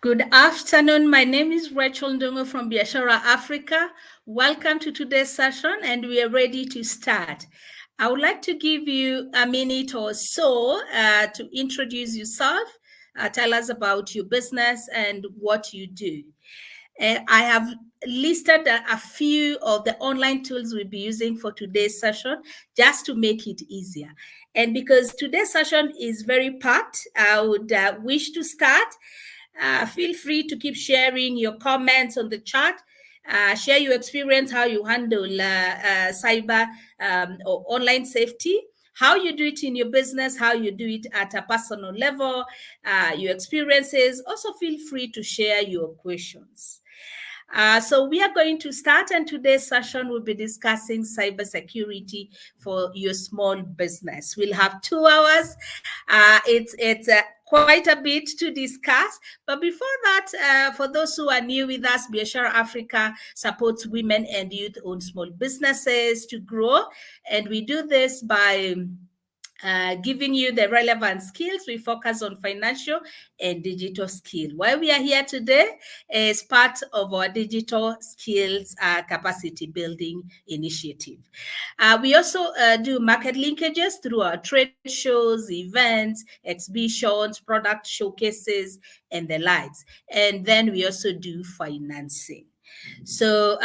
Good afternoon. My name is Rachel Ndongo from Biashara Africa. Welcome to today's session, and we are ready to start. I would like to give you a minute or so to introduce yourself, tell us about your business and what you do. I have listed a few of the online tools we'll be using for today's session just to make it easier. And because today's session is very packed, I would wish to start. Feel free to keep sharing your comments on the chat. Share your experience, how you handle cyber or online safety, how you do it in your business, how you do it at a personal level, your experiences. Also, feel free to share your questions. So we are going to start, and today's session will be discussing cybersecurity for your small business. We'll have 2 hours. It's quite a bit to discuss. But before that, for those who are new with us, Biashara Africa supports women and youth-owned small businesses to grow. And we do this by giving you the relevant skills. We focus on financial and digital skill. Why we are here today is part of our digital skills capacity building initiative. We also do market linkages through our trade shows, events, exhibitions, product showcases, and the likes. And then we also do financing. So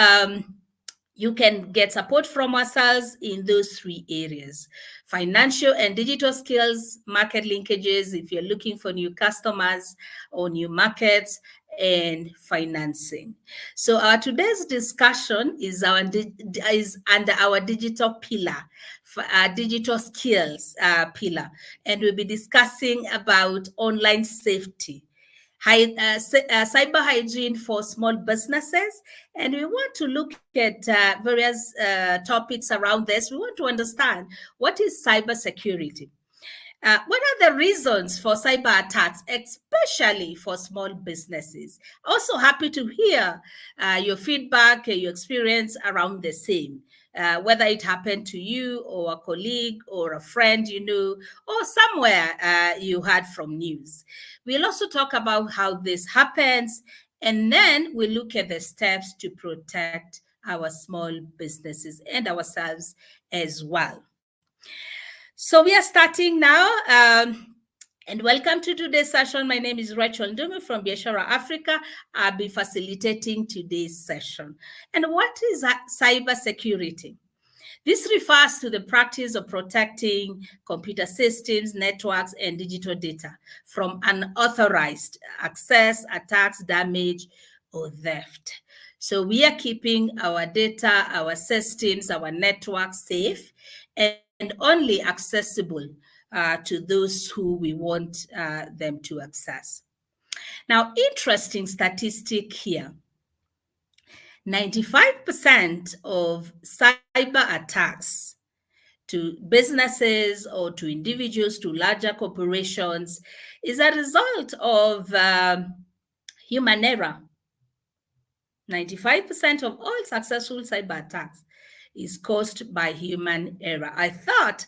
you can get support from ourselves in those 3 areas: financial and digital skills, market linkages if you're looking for new customers or new markets, and financing. So our today's discussion is under our digital pillar, digital skills pillar, and we'll be discussing about online safety, cyber hygiene for small businesses. And we want to look at various topics around this. We want to understand, what is cybersecurity? What are the reasons for cyber attacks, especially for small businesses? Also happy to hear your feedback, your experience around the same. Whether it happened to you or a colleague or a friend you know, or somewhere you heard from news. We'll also talk about how this happens, and then we'll look at the steps to protect our small businesses and ourselves as well. So we are starting now. And welcome to today's session. My name is Rachel Ndungu from Biashara Africa. I'll be facilitating today's session. And what is cybersecurity? This refers to the practice of protecting computer systems, networks, and digital data from unauthorized access, attacks, damage, or theft. So we are keeping our data, our systems, our networks safe and only accessible to those who we want them to access. Now, interesting statistic here. 95% of cyber attacks to businesses or to individuals, to larger corporations, is a result of human error. 95% of all successful cyber attacks is caused by human error. I thought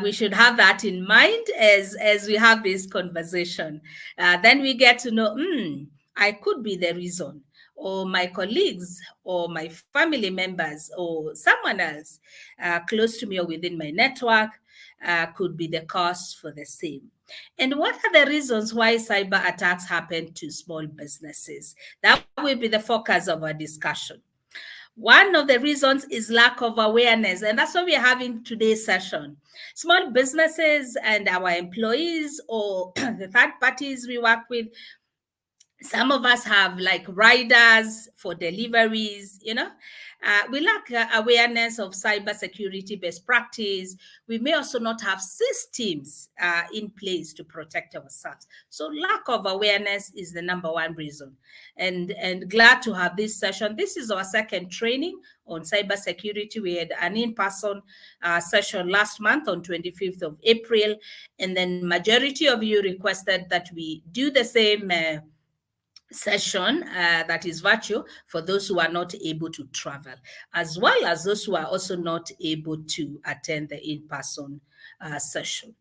we should have that in mind as we have this conversation. Then we get to know, I could be the reason, or my colleagues, or my family members, or someone else close to me or within my network could be the cause for the same. And what are the reasons why cyber attacks happen to small businesses? That will be the focus of our discussion. One of the reasons is lack of awareness, and that's why we are having today's session. Small businesses and our employees or the third parties we work with, some of us have like riders for deliveries, we lack awareness of cybersecurity best practice. We may also not have systems in place to protect ourselves. So lack of awareness is the number one reason. And glad to have this session. This is our second training on cybersecurity. We had an in-person session last month on 25th of April. And then majority of you requested that we do the same session that is virtual for those who are not able to travel, as well as those who are also not able to attend the in-person session.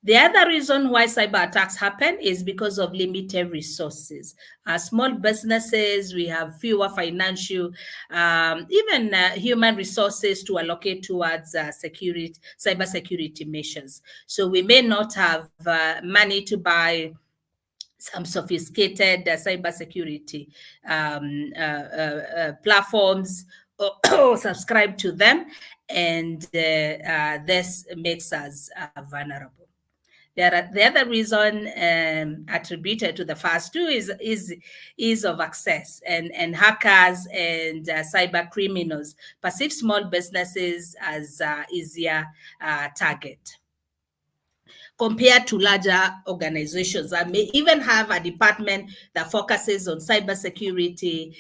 The other reason why cyber attacks happen is because of limited resources. Small businesses, we have fewer financial, even human resources to allocate towards cybersecurity measures. So we may not have money to buy some sophisticated cybersecurity platforms or subscribe to them, and this makes us vulnerable. The other reason attributed to the first two is ease of access, and hackers and cyber criminals perceive small businesses as easier target. compared to larger organizations. I may even have a department that focuses on cybersecurity.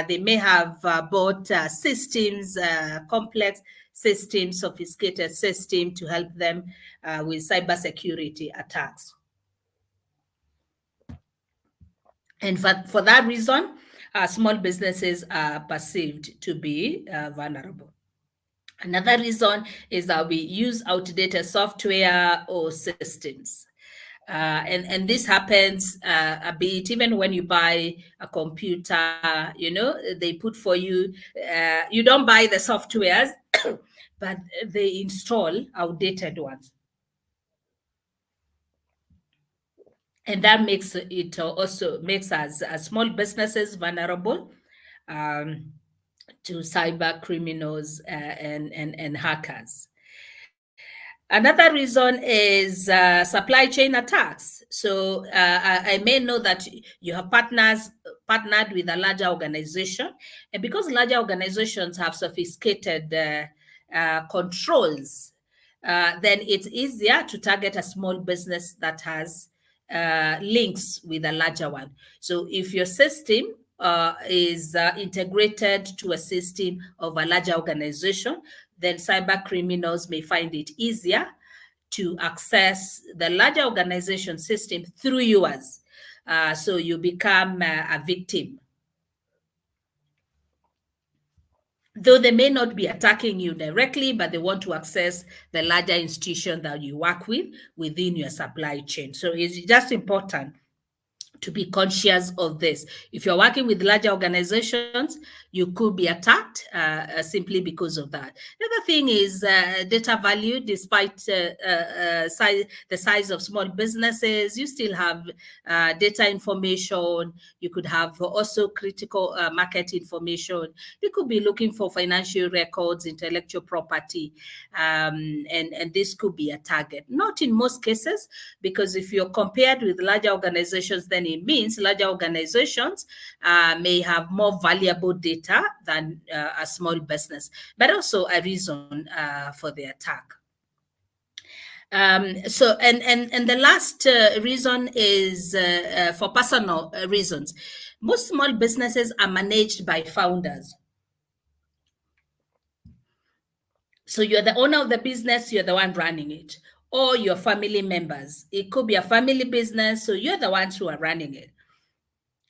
They may have bought systems, complex systems, sophisticated system to help them with cybersecurity attacks. And for that reason, small businesses are perceived to be vulnerable. Another reason is that we use outdated software or systems. And this happens a bit even when you buy a computer, they put for you, you don't buy the softwares, but they install outdated ones. And that makes it also makes us as small businesses vulnerable to cyber criminals and hackers. Another reason is supply chain attacks. So I may know that you have partnered with a larger organization, and because larger organizations have sophisticated controls, then it's easier to target a small business that has links with a larger one. So if your system is integrated to a system of a larger organization, then cyber criminals may find it easier to access the larger organization system through yours. So you become a victim. Though they may not be attacking you directly, but they want to access the larger institution that you work with within your supply chain. So it's just important to be conscious of this. If you're working with larger organizations, you could be attacked simply because of that. The other thing is data value. Despite the size of small businesses, you still have data information. You could have also critical market information. You could be looking for financial records, intellectual property, and this could be a target. Not in most cases, because if you're compared with larger organizations, then it means larger organizations may have more valuable data than a small business, but also a reason for the attack. So the last reason is for personal reasons. Most small businesses are managed by founders. So you're the owner of the business, you're the one running it, or your family members. It could be a family business, so you're the ones who are running it.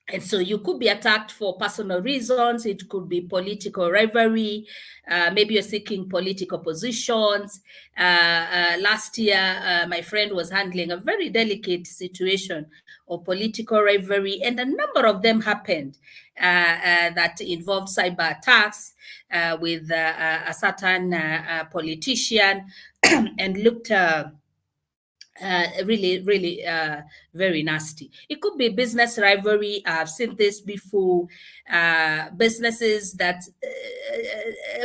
And so you could be attacked for personal reasons. It could be political rivalry. Maybe you're seeking political positions. Last year, my friend was handling a very delicate situation of political rivalry, and a number of them happened that involved cyber attacks with a certain politician and looked really very nasty. It could be business rivalry. I've seen this before. Businesses that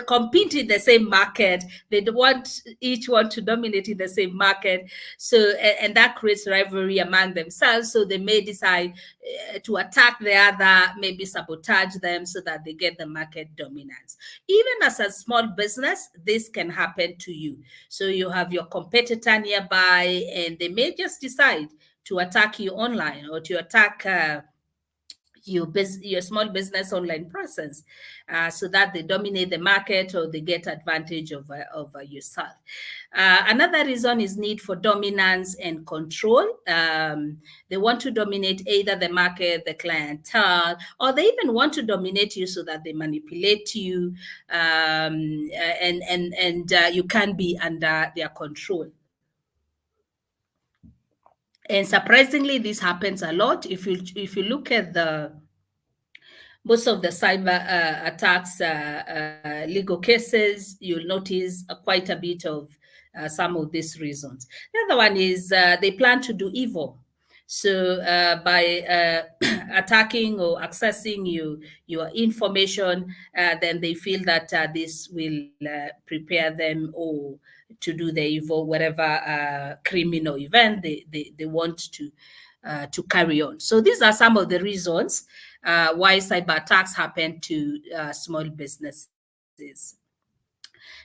compete in the same market, they want each one to dominate in the same market. So and that creates rivalry among themselves. So they may decide to attack the other, maybe sabotage them so that they get the market dominance. Even as a small business, this can happen to you. So you have your competitor nearby, and they may just decide to attack you online or to attack your small business online presence, so that they dominate the market or they get advantage over yourself. Another reason is need for dominance and control. They want to dominate either the market, the clientele, or they even want to dominate you so that they manipulate you, and you can be under their control. And surprisingly, this happens a lot. If you look at most of the cyber attacks, legal cases, you'll notice quite a bit of some of these reasons. The other one is they plan to do evil. So by attacking or accessing your information, then they feel that this will prepare them or to do the evil, whatever criminal event they want to carry on. So these are some of the reasons why cyber attacks happen to small businesses.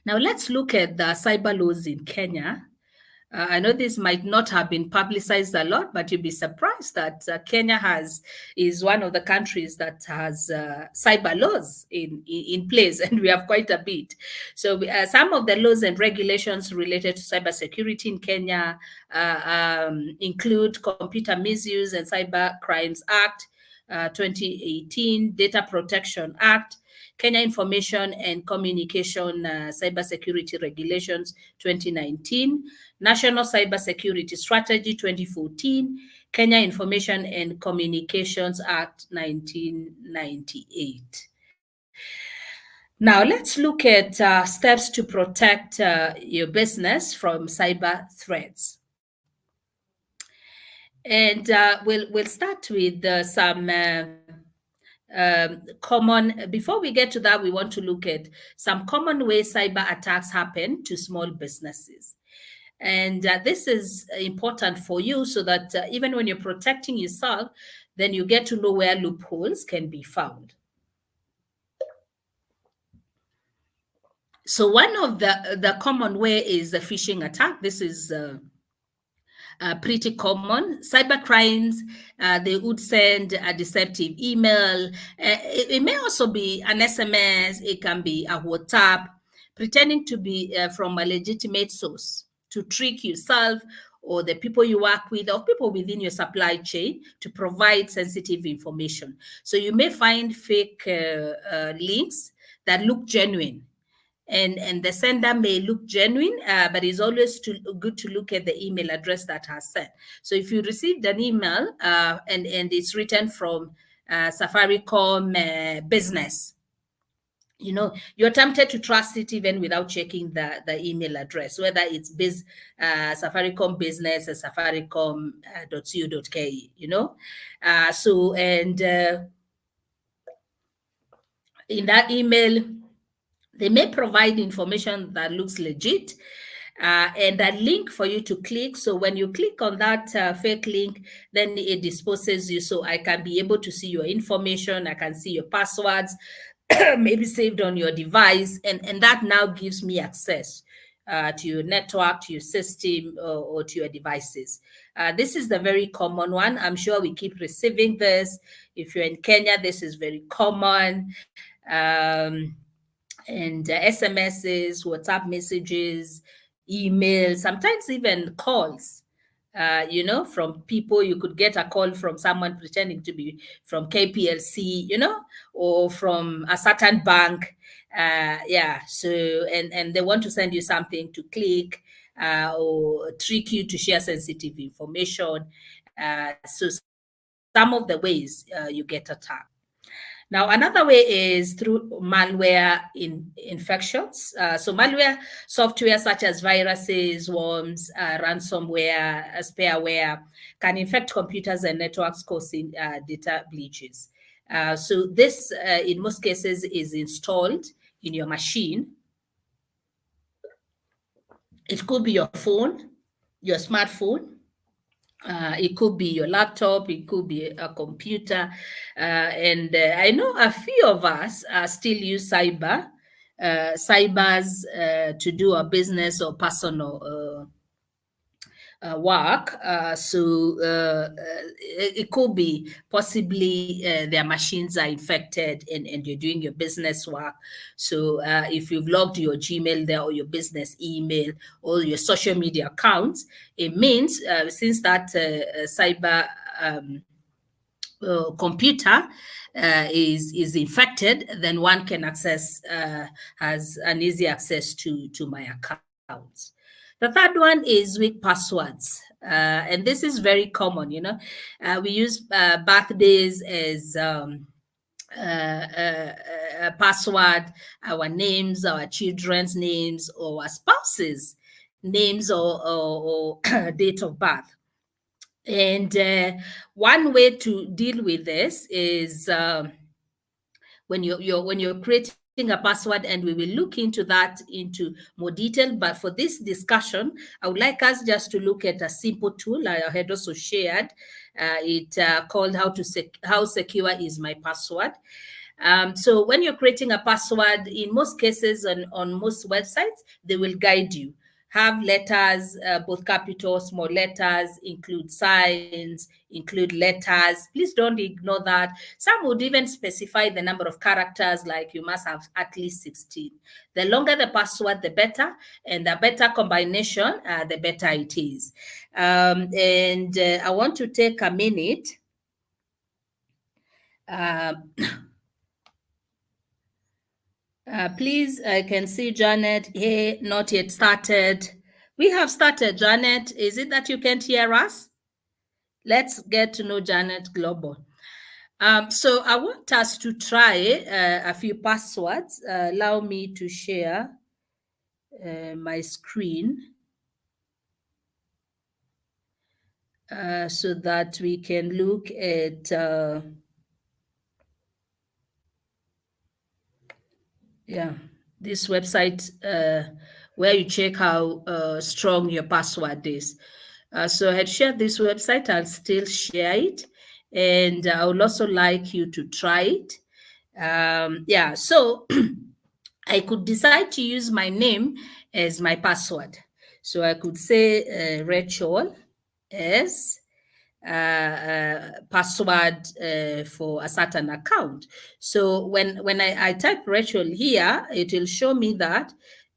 Now let's look at the cyber laws in Kenya. I know this might not have been publicized a lot, but you'll be surprised that Kenya is one of the countries that has cyber laws in place, and we have quite a bit. So some of the laws and regulations related to cybersecurity in Kenya include Computer Misuse and Cyber Crimes Act 2018, Data Protection Act, Kenya Information and Communication Cybersecurity Regulations 2019, National Cybersecurity Strategy 2014, Kenya Information and Communications Act 1998. Now, let's look at steps to protect your business from cyber threats. And we'll start with some common, before we get to that, we want to look at some common ways cyber attacks happen to small businesses. And this is important for you so that even when you're protecting yourself, then you get to know where loopholes can be found. So one of the common way is the phishing attack. This is pretty common. Cyber crimes, they would send a deceptive email. It may also be an SMS. It can be a WhatsApp, pretending to be from a legitimate source to trick yourself or the people you work with or people within your supply chain to provide sensitive information. So you may find fake links that look genuine. And the sender may look genuine, but it's always good to look at the email address that has sent. So if you received an email and it's written from Safaricom business, you're tempted to trust it even without checking the email address, whether it's Safaricom business or safaricom.co.ke, in that email, they may provide information that looks legit and a link for you to click. So when you click on that fake link, then it disposes you. So I can be able to see your information. I can see your passwords, maybe saved on your device. And that now gives me access to your network, to your system, or to your devices. This is the very common one. I'm sure we keep receiving this. If you're in Kenya, this is very common. And SMSs, WhatsApp messages, emails, sometimes even calls, from people. You could get a call from someone pretending to be from KPLC, or from a certain bank. So, and they want to send you something to click or trick you to share sensitive information. So some of the ways you get attacked. Now, another way is through malware infections. So malware software such as viruses, worms, ransomware, spareware can infect computers and networks, causing data breaches. So this, in most cases, is installed in your machine. It could be your phone, your smartphone. It could be your laptop, it could be a computer. And I know a few of us still use cybers to do a business or personal work. So it could be possibly their machines are infected and you're doing your business work. So if you've logged your Gmail there or your business email or your social media accounts, it means since that cyber computer is infected, then one can access, has an easy access to my accounts. The third one is weak passwords. And this is very common, we use birthdays as a password, our names, our children's names, or our spouses' names or date of birth. And one way to deal with this is when you're creating a password, and we will look into that into more detail. But for this discussion, I would like us just to look at a simple tool I had also shared. It called How Secure Is My Password. So when you're creating a password, in most cases on most websites, they will guide you have letters, both capital, small letters, include signs, include letters. Please don't ignore that. Some would even specify the number of characters, like you must have at least 16. The longer the password, the better, and the better combination, the better it is. I want to take a minute. Please, I can see Janet here, not yet started. We have started, Janet. Is it that you can't hear us? Let's get to know Janet Global. So I want us to try a few passwords. Allow me to share my screen so that we can look at this website where you check how strong your password is. So I had shared this website. I'll still share it. And I would also like you to try it. So I could decide to use my name as my password. So I could say Rachel as password for a certain account. So when I type Rachel here, it will show me that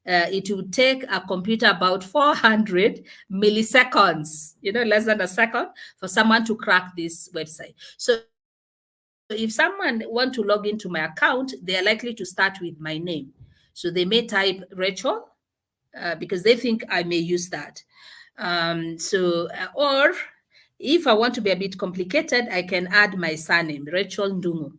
it will take a computer about 400 milliseconds, less than a second, for someone to crack this website. So if someone want to log into my account, they are likely to start with my name. So they may type Rachel because they think I may use that. Or if I want to be a bit complicated, I can add my surname, Rachel Ndungu.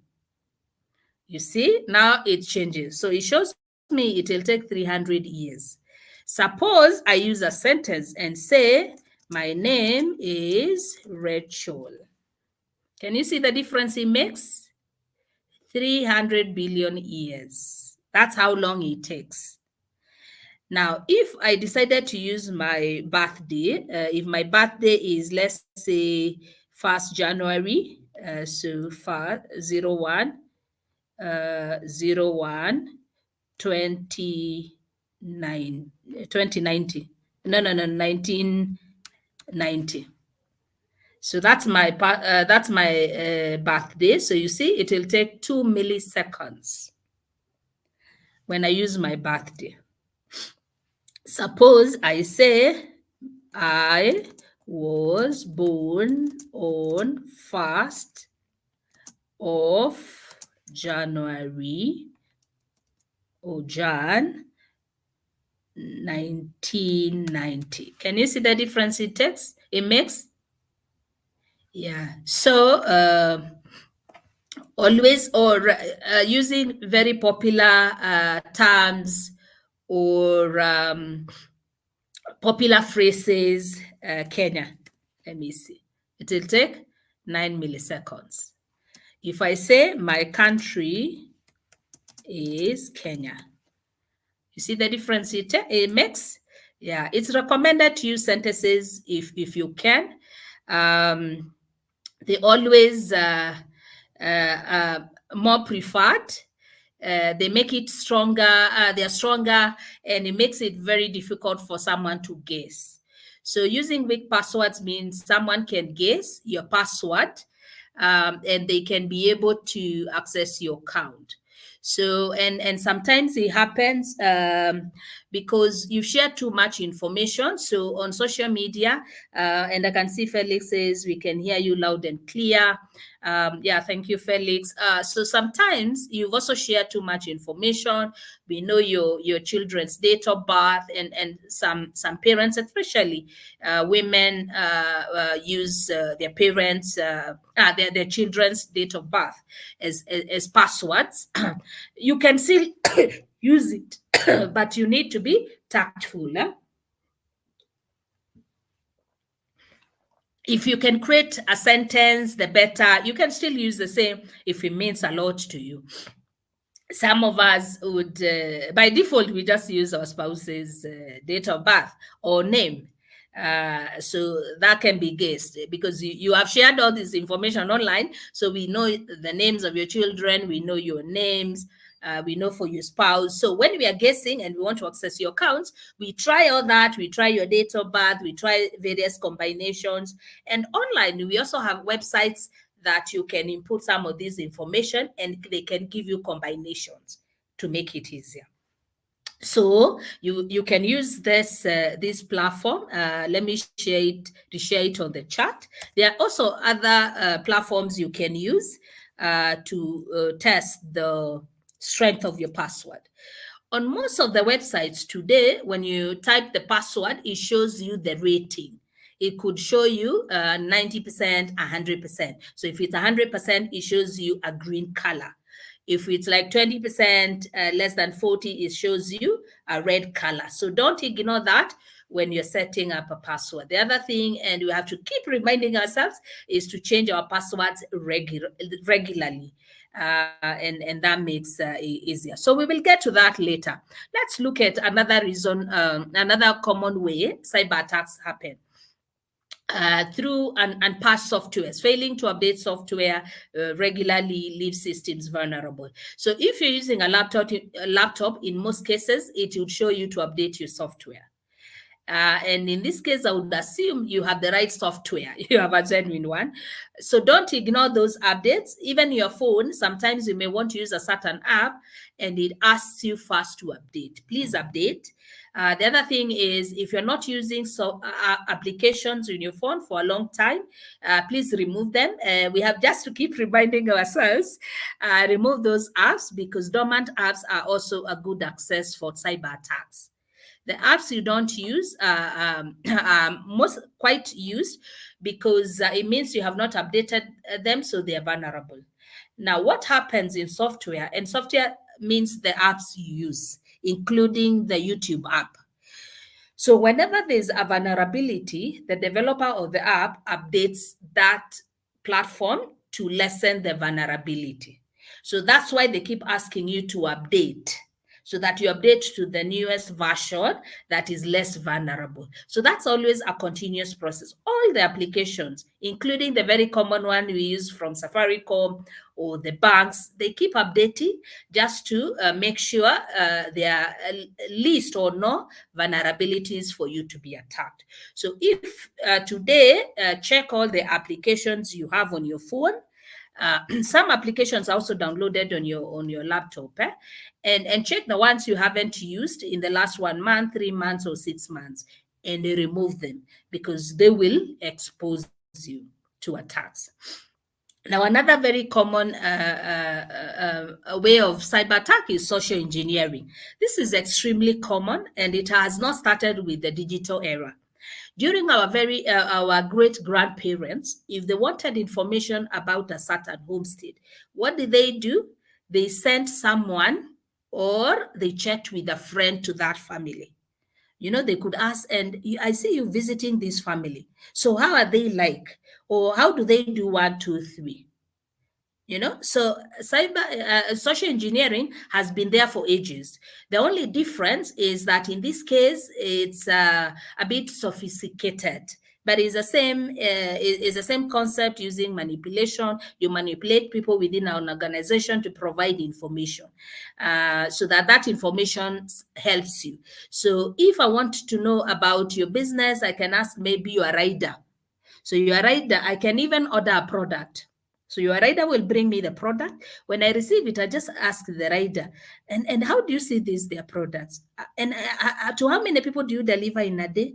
You see, now it changes. So it shows me it will take 300 years. Suppose I use a sentence and say, my name is Rachel. Can you see the difference it makes? 300 billion years. That's how long it takes. Now, if I decided to use my birthday, if my birthday is, let's say, 1st January, so 01, 1990. So that's my birthday. So you see, it will take 2 milliseconds when I use my birthday. Suppose I say I was born on 1st of January or Jan 1990. Can you see the difference it makes? Yeah. So always using very popular terms or popular phrases, Kenya. Let me see. It will take 9 milliseconds. If I say my country is Kenya, you see the difference it makes? Yeah, it's recommended to use sentences if you can. They always more preferred. They make it stronger, they're stronger, and it makes it very difficult for someone to guess. So using weak passwords means someone can guess your password and they can be able to access your account. So, and sometimes it happens because you share too much information. So on social media, and I can see Felix says, we can hear you loud and clear. Yeah, thank you, Felix. So sometimes you've also shared too much information. We know your children's date of birth, and some parents, especially women, use their parents, their children's date of birth as passwords. You can still use it, but you need to be tactful. If you can create a sentence, the better. You can still use the same if it means a lot to you. Some of us would, by default, we just use our spouse's date of birth or name. So that can be guessed because you have shared all this information online. So we know the names of your children, we know your names. we know for your spouse. So when we are guessing and we want to access your accounts, we try all that. We try your date of birth. We try various combinations. And online, we also have websites that you can input some of this information and they can give you combinations to make it easier. So you can use this platform. Let me share it on the chat. There are also other platforms you can use to test the strength of your password. On most of the websites today, when you type the password, it shows you the rating. It could show you 90%, 100%. So if it's 100%, it shows you a green color. If it's like 20% less than 40, it shows you a red color. So don't ignore that when you're setting up a password. The other thing, and we have to keep reminding ourselves, is to change our passwords regularly. And that makes it easier. So we will get to that later. Let's look at another reason, another common way cyber attacks happen. Through unpatched softwares. Failing to update software regularly leaves systems vulnerable. So if you're using a laptop, in most cases, it will show you to update your software. And in this case, I would assume you have the right software. You have a genuine one. So don't ignore those updates. Even your phone, sometimes you may want to use a certain app and it asks you first to update. Please update. The other thing is, if you're not using applications in your phone for a long time, please remove them. We have just to keep reminding ourselves, remove those apps, because dormant apps are also a good access for cyber attacks. The apps you don't use are most quite used because it means you have not updated them, so they are vulnerable. Now, what happens in software? And software means the apps you use, including the YouTube app. So whenever there's a vulnerability, the developer of the app updates that platform to lessen the vulnerability. So that's why they keep asking you to update, so that you update to the newest version that is less vulnerable. So that's always a continuous process. All the applications, including the very common one we use from Safaricom or the banks, they keep updating just to make sure there are least or no vulnerabilities for you to be attacked. So if today, check all the applications you have on your phone. Some applications are also downloaded on your laptop, and check the ones you haven't used in the last 1 month, 3 months, or 6 months, and remove them, because they will expose you to attacks. Now, another very common way of cyber attack is social engineering. This is extremely common, and it has not started with the digital era. During our great grandparents, if they wanted information about a certain homestead, what did they do? They sent someone, or they checked with a friend to that family. You know, they could ask, and I see you visiting this family. So how are they like? Or how do they do 1, 2, 3? You know, so social engineering has been there for ages. The only difference is that in this case, it's a bit sophisticated, but it's the same concept, using manipulation. You manipulate people within an organization to provide information, so that information helps you. So if I want to know about your business, I can ask maybe your rider. So your rider, I can even order a product. So your rider will bring me the product. When I receive it, I just ask the rider, and how do you see their products? And to how many people do you deliver in a day?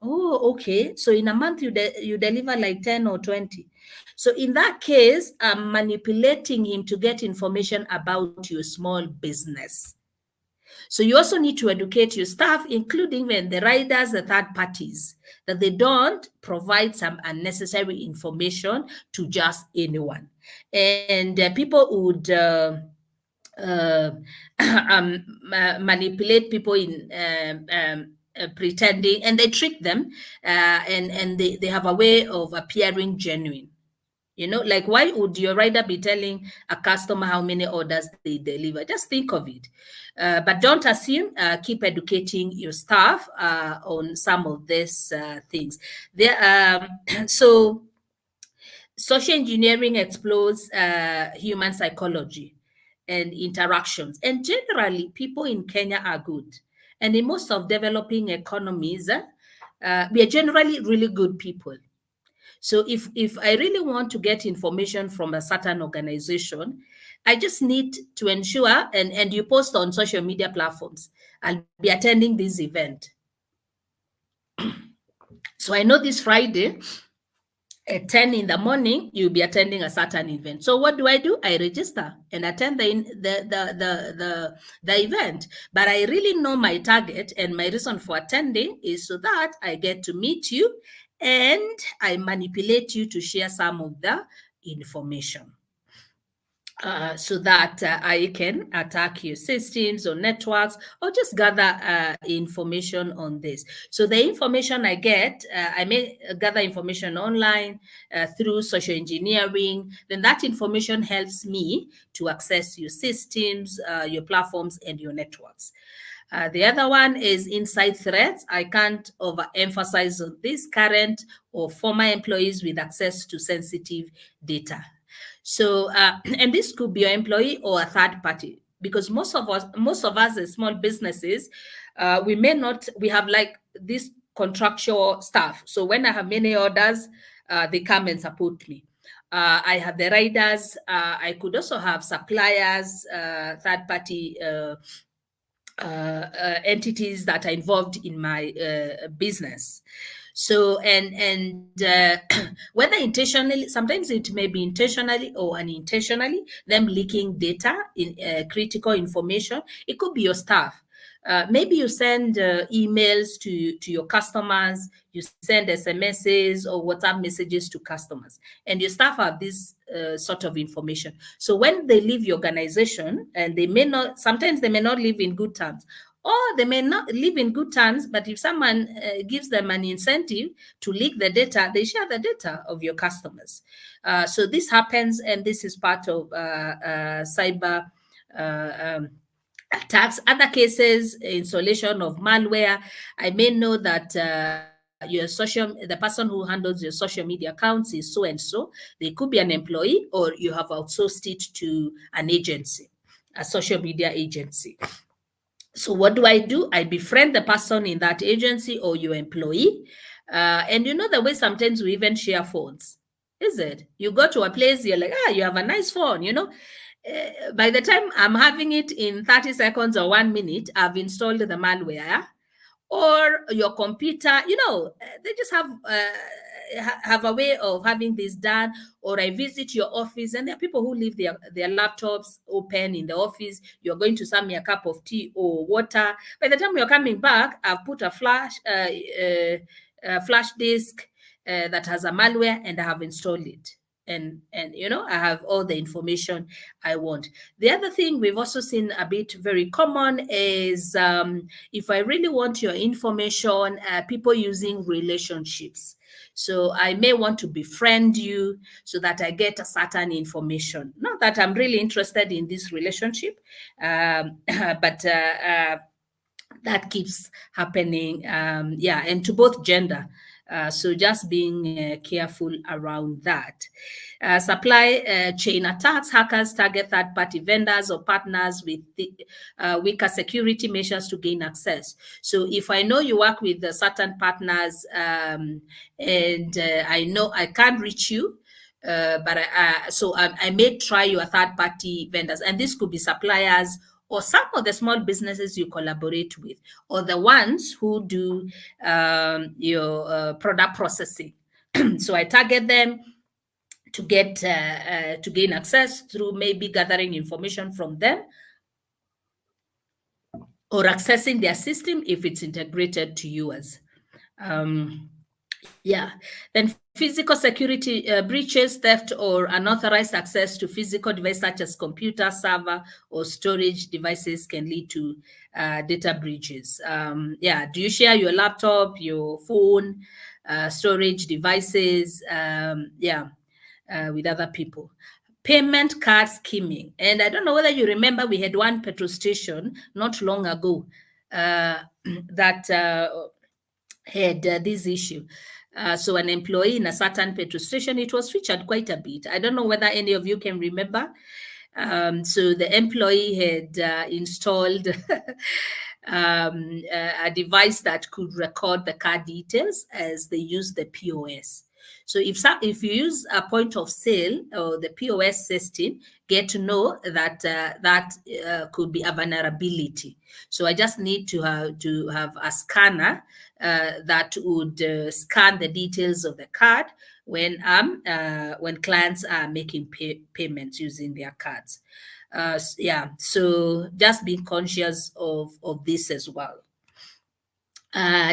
Oh, okay. So in a month, you deliver like 10 or 20. So in that case, I'm manipulating him to get information about your small business. So you also need to educate your staff, including when the riders, the third parties, that they don't provide some unnecessary information to just anyone. And people would manipulate people in pretending, and they trick them, and they have a way of appearing genuine. You know, like, why would your rider be telling a customer how many orders they deliver? Just think of it. But don't assume. Keep educating your staff on some of these things. So social engineering explores human psychology. and interactions. And generally, people in Kenya are good. And in most of developing economies, we are generally really good people. So if I really want to get information from a certain organization, I just need to ensure, and you post on social media platforms, I'll be attending this event. So I know this Friday at 10 in the morning, you'll be attending a certain event. So what do? I register and attend the event. But I really know my target, and my reason for attending is so that I get to meet you and I manipulate you to share some of the information. So that I can attack your systems or networks or just gather information on this. So the information I get, I may gather information online through social engineering. Then that information helps me to access your systems, your platforms, and your networks. The other one is inside threats. I can't overemphasize on this: current or former employees with access to sensitive data. So, and this could be your employee or a third party, because most of us as small businesses, we have like this contractual staff. So when I have many orders, they come and support me. I have the riders. I could also have suppliers, third party entities that are involved in my business. So, whether intentionally, sometimes it may be intentionally or unintentionally, them leaking data in critical information. It could be your staff. Maybe you send emails to your customers, you send SMSs or WhatsApp messages to customers, and your staff have this sort of information. So when they leave your organization, and sometimes they may not live in good terms, or they may not live in good terms, but if someone gives them an incentive to leak the data, they share the data of your customers. So this happens, and this is part of cyber attacks. Other cases, installation of malware. I may know that the person who handles your social media accounts is so and so. They could be an employee, or you have outsourced it to an agency, a social media agency. So what do? I befriend the person in that agency or your employee. And you know the way sometimes we even share phones, is it? You go to a place, you're like, you have a nice phone, by the time I'm having it in 30 seconds or 1 minute, I've installed the malware. Or your computer, they just have a way of having this done. Or I visit your office, and there are people who leave their laptops open in the office. You're going to serve me a cup of tea or water. By the time you're coming back, I've put a flash disk that has a malware, and I have installed it. And I have all the information I want. The other thing we've also seen a bit very common is if I really want your information, people using relationships. So I may want to befriend you so that I get a certain information. Not that I'm really interested in this relationship, but that keeps happening. And to both gender. So just being careful around that. Supply chain attacks. Hackers target third-party vendors or partners with weaker security measures to gain access. So if I know you work with certain partners, and I know I can't reach you, but I may try your third-party vendors, and this could be suppliers or some of the small businesses you collaborate with, or the ones who do your product processing. So I target them to get to gain access through maybe gathering information from them or accessing their system if it's integrated to yours. Then physical security breaches, theft, or unauthorized access to physical devices such as computer, server, or storage devices can lead to data breaches. Do you share your laptop, your phone, storage devices, with other people? Payment card skimming. And I don't know whether you remember, we had one petrol station not long ago that had this issue. So an employee in a certain petrol station, it was featured quite a bit. I don't know whether any of you can remember. So the employee had installed a device that could record the card details as they use the POS. So if you use a point of sale or the POS system, get to know that that could be a vulnerability. So I just need to have a scanner that would scan the details of the card when clients are making payments using their cards. Yeah, so just being conscious of this as well.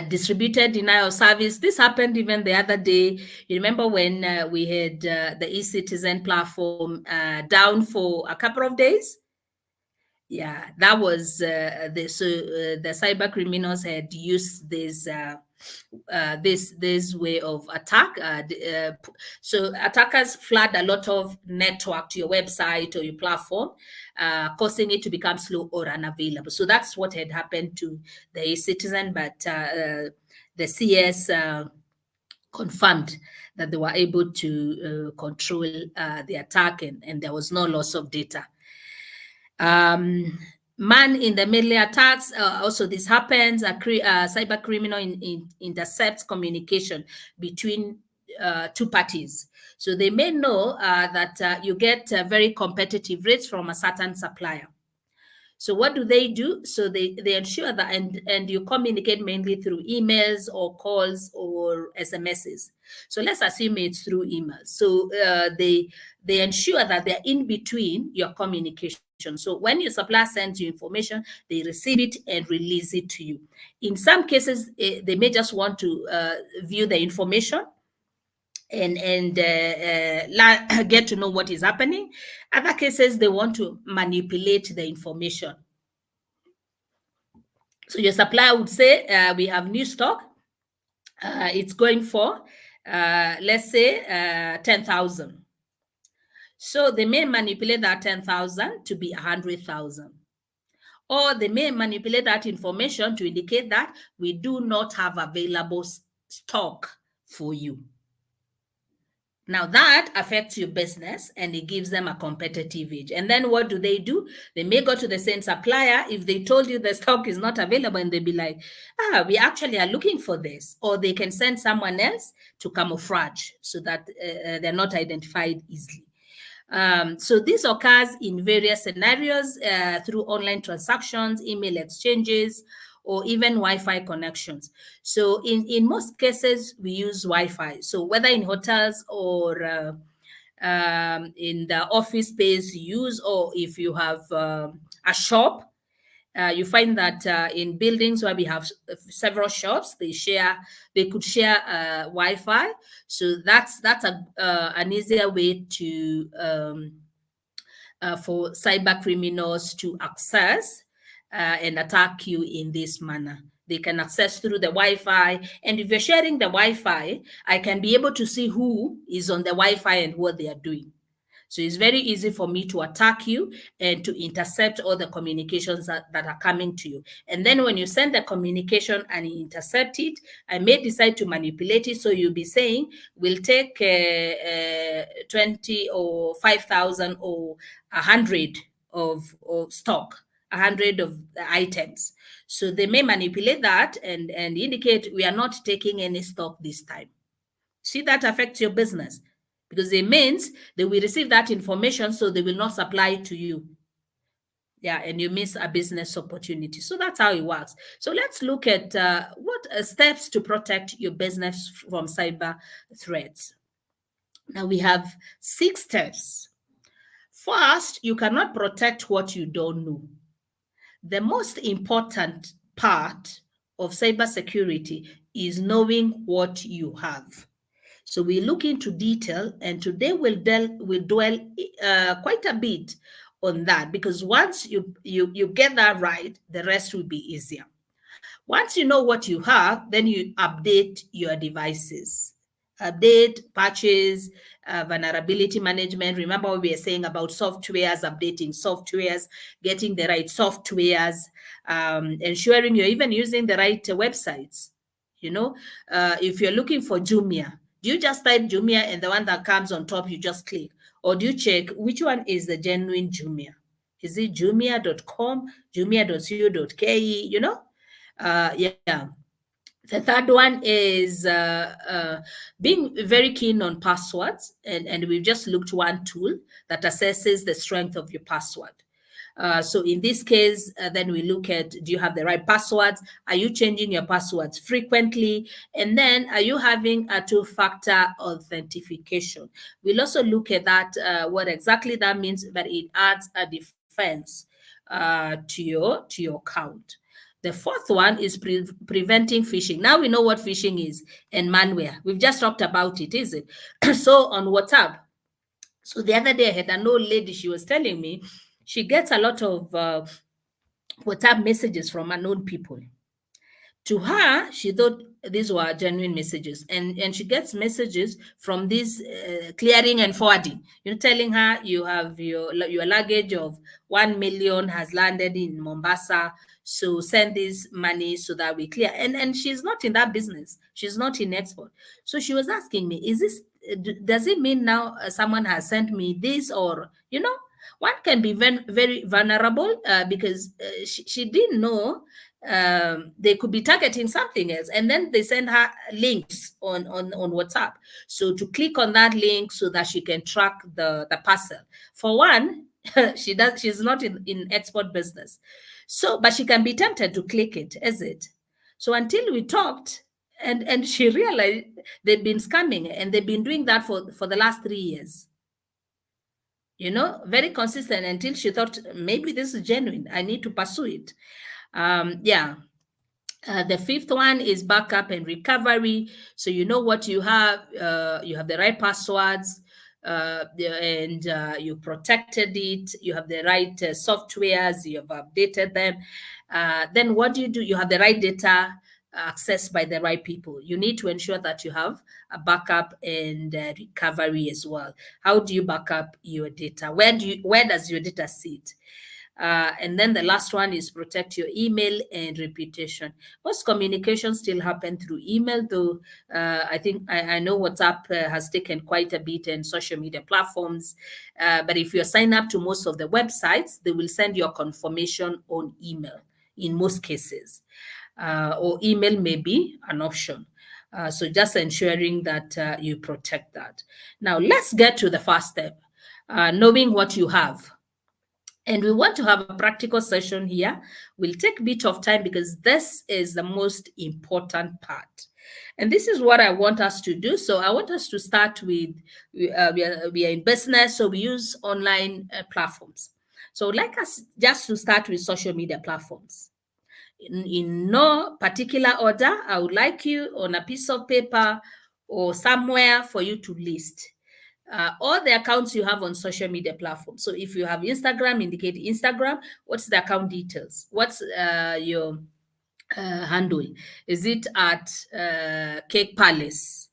Distributed denial of service. This happened even the other day. You remember when we had the eCitizen platform down for a couple of days? Yeah, that was the cyber criminals had used this this way of attack. So attackers flood a lot of network to your website or your platform, causing it to become slow or unavailable. So that's what had happened to the citizen, but the CS confirmed that they were able to control the attack, and there was no loss of data. Man in the middle attacks, also this happens, a cyber criminal intercepts communication between two parties. So they may know that you get very competitive rates from a certain supplier. So what do? So they ensure that, and you communicate mainly through emails or calls or SMSs. So let's assume it's through emails. So they ensure that they're in between your communication. So when your supplier sends you information, they receive it and release it to you. In some cases, they may just want to view the information and get to know what is happening. Other cases, they want to manipulate the information. So your supplier would say, we have new stock. It's going for, let's say, 10,000. So they may manipulate that 10,000 to be 100,000. Or they may manipulate that information to indicate that we do not have available stock for you. Now that affects your business and it gives them a competitive edge. And then what do? They may go to the same supplier if they told you the stock is not available, and they'll be like, we actually are looking for this. Or they can send someone else to camouflage so that they're not identified easily. So this occurs in various scenarios through online transactions, email exchanges, or even Wi-Fi connections. So in most cases, we use Wi-Fi. So whether in hotels or in the office space you use, or if you have a shop, you find that in buildings where we have several shops, they could share Wi-Fi. So that's an easier way to for cyber criminals to access and attack you in this manner. They can access through the Wi-Fi. And if you're sharing the Wi-Fi, I can be able to see who is on the Wi-Fi and what they are doing. So it's very easy for me to attack you and to intercept all the communications that are coming to you. And then when you send the communication and you intercept it, I may decide to manipulate it. So you'll be saying, we'll take 20 or 5,000 or 100 of stock, 100 of the items. So they may manipulate that and indicate we are not taking any stock this time. See, that affects your business, because it means they will receive that information, so they will not supply it to you. Yeah, and you miss a business opportunity. So that's how it works. So let's look at what steps to protect your business from cyber threats. Now we have 6 steps. First, you cannot protect what you don't know. The most important part of cybersecurity is knowing what you have. So we look into detail, and today we'll dwell quite a bit on that, because once you get that right, the rest will be easier. Once you know what you have, then you update your devices. Update, patches, vulnerability management. Remember what we were saying about softwares, updating softwares, getting the right softwares, ensuring you're even using the right websites. You know, if you're looking for Jumia, Do you just type Jumia and the one that comes on top, you just click? Or do you check which one is the genuine Jumia? Is it jumia.com, jumia.co.ke, you know? Yeah. The third one is being very keen on passwords. And we've just looked one tool that assesses the strength of your password. So in this case, then we look at, do you have the right passwords? Are you changing your passwords frequently? And then are you having a two-factor authentication? We'll also look at that, what exactly that means, but it adds a defense to your account. The fourth one is preventing phishing. Now we know what phishing is and malware. We've just talked about it, is it? So on WhatsApp, so the other day I had an old lady, she was telling me she gets a lot of WhatsApp messages from unknown people. To her, she thought these were genuine messages, and she gets messages from this clearing and forwarding, telling her you have your luggage of 1 million has landed in Mombasa, so send this money so that we clear. And she's not in that business. She's not in export. So she was asking me, is this, does it mean now someone has sent me this? Or, one can be very vulnerable because she didn't know they could be targeting something else, and then they send her links on WhatsApp. So to click on that link so that she can track the parcel. For one, she's not in export business. So, but she can be tempted to click it, is it? So until we talked, and she realized they've been scamming, and they've been doing that for the last 3 years. Very consistent, until she thought maybe this is genuine. I need to pursue it. Yeah. The fifth one is backup and recovery. So you know what you have. You have the right passwords, and you protected it. You have the right softwares. You have updated them. Then what do? You have the right data accessed by the right people. You need to ensure that you have a backup and recovery as well. How do you back up your data? Where does your data sit? And then the last one is protect your email and reputation. Most communications still happen through email, though I think I know WhatsApp has taken quite a bit, and social media platforms. But if you sign up to most of the websites, they will send you a confirmation on email in most cases. Or email may be an option. So just ensuring that you protect that. Now, let's get to the first step, knowing what you have. And we want to have a practical session here. We'll take a bit of time because this is the most important part. And this is what I want us to do. So I want us to start with, we are in business, so we use online platforms. So I'd like us just to start with social media platforms. In no particular order, I would like you on a piece of paper or somewhere for you to list all the accounts you have on social media platforms. So if you have Instagram, indicate Instagram. What's the account details? What's your handle? Is it at Cake Palace?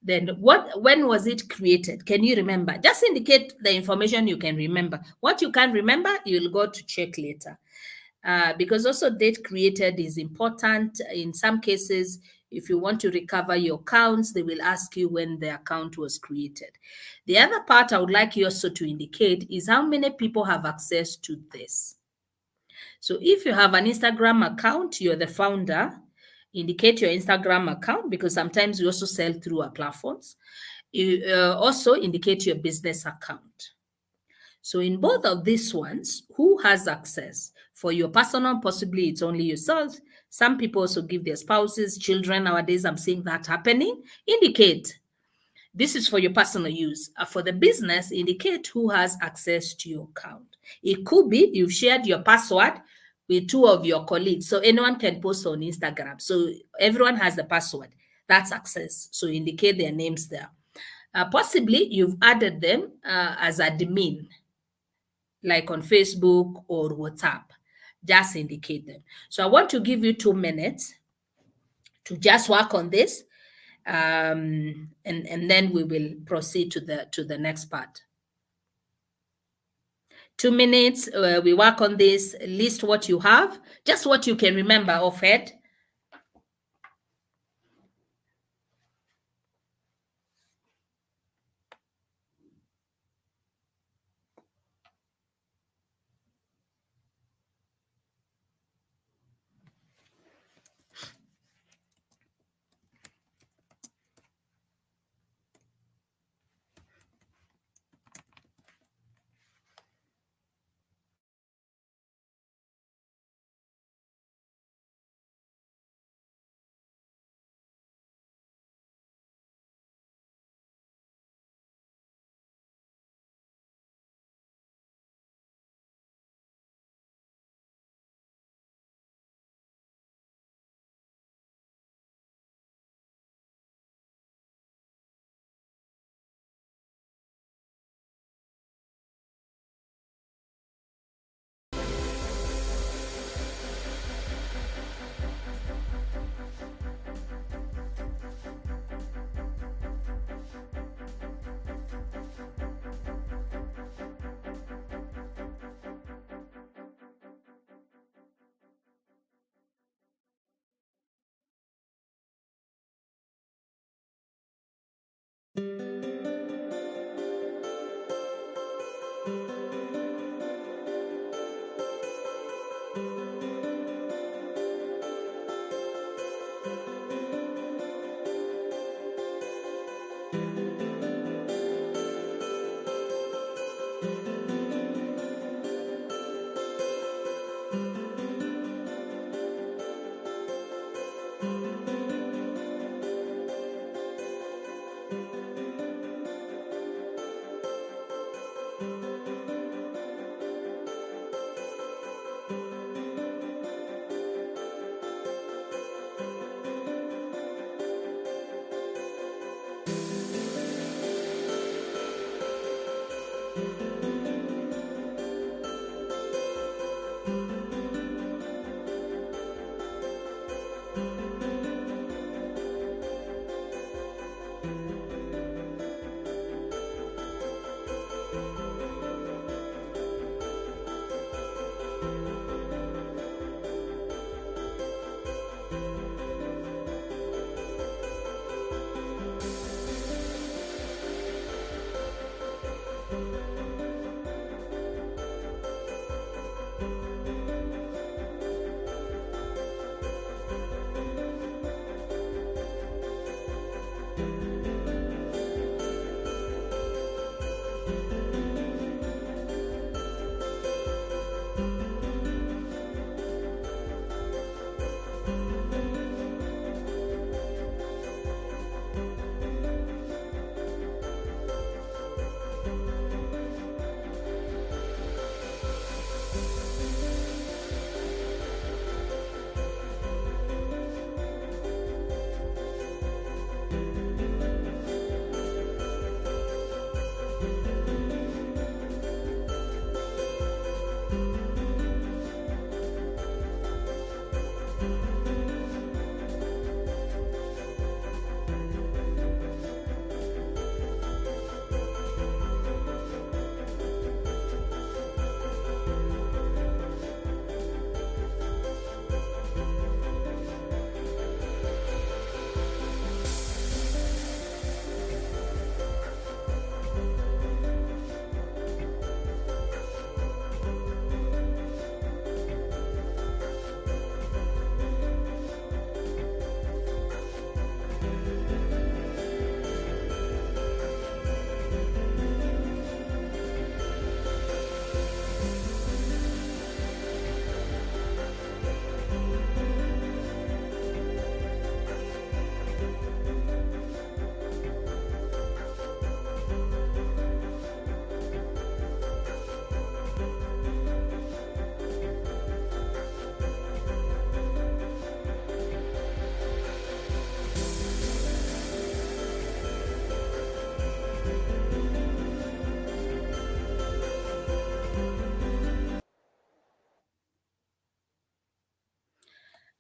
Then when was it created? Can you remember? Just indicate the information you can remember. What you can't remember, you'll go to check later. Because also date created is important. In some cases, if you want to recover your accounts, they will ask you when the account was created. The other part I would like you also to indicate is how many people have access to this. So if you have an Instagram account, you're the founder, indicate your Instagram account, because sometimes we also sell through our platforms. You also indicate your business account. So in both of these ones, who has access? For your personal, possibly it's only yourself. Some people also give their spouses, children. Nowadays, I'm seeing that happening. Indicate this is for your personal use. For the business, indicate who has access to your account. It could be you've shared your password with two of your colleagues. So anyone can post on Instagram. So everyone has the password. That's access. So indicate their names there. Possibly you've added them as admin, like on Facebook or WhatsApp. Just indicate them. So I want to give you 2 minutes to just work on this, and then we will proceed to the next part. 2 minutes, we work on this, list what you have, just what you can remember offhand.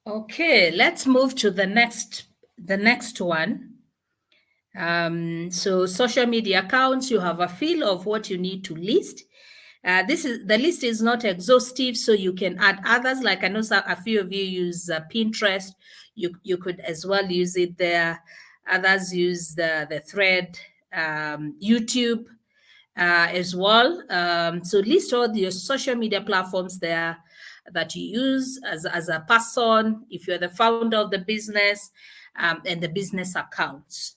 Okay, let's move to the next one. So social media accounts, you have a feel of what you need to list. The list is not exhaustive, so you can add others. Like I know a few of you use Pinterest. You could as well use it there. Others use the thread, YouTube as well. So list all your social media platforms there that you use as a person, if you're the founder of the business, and the business accounts.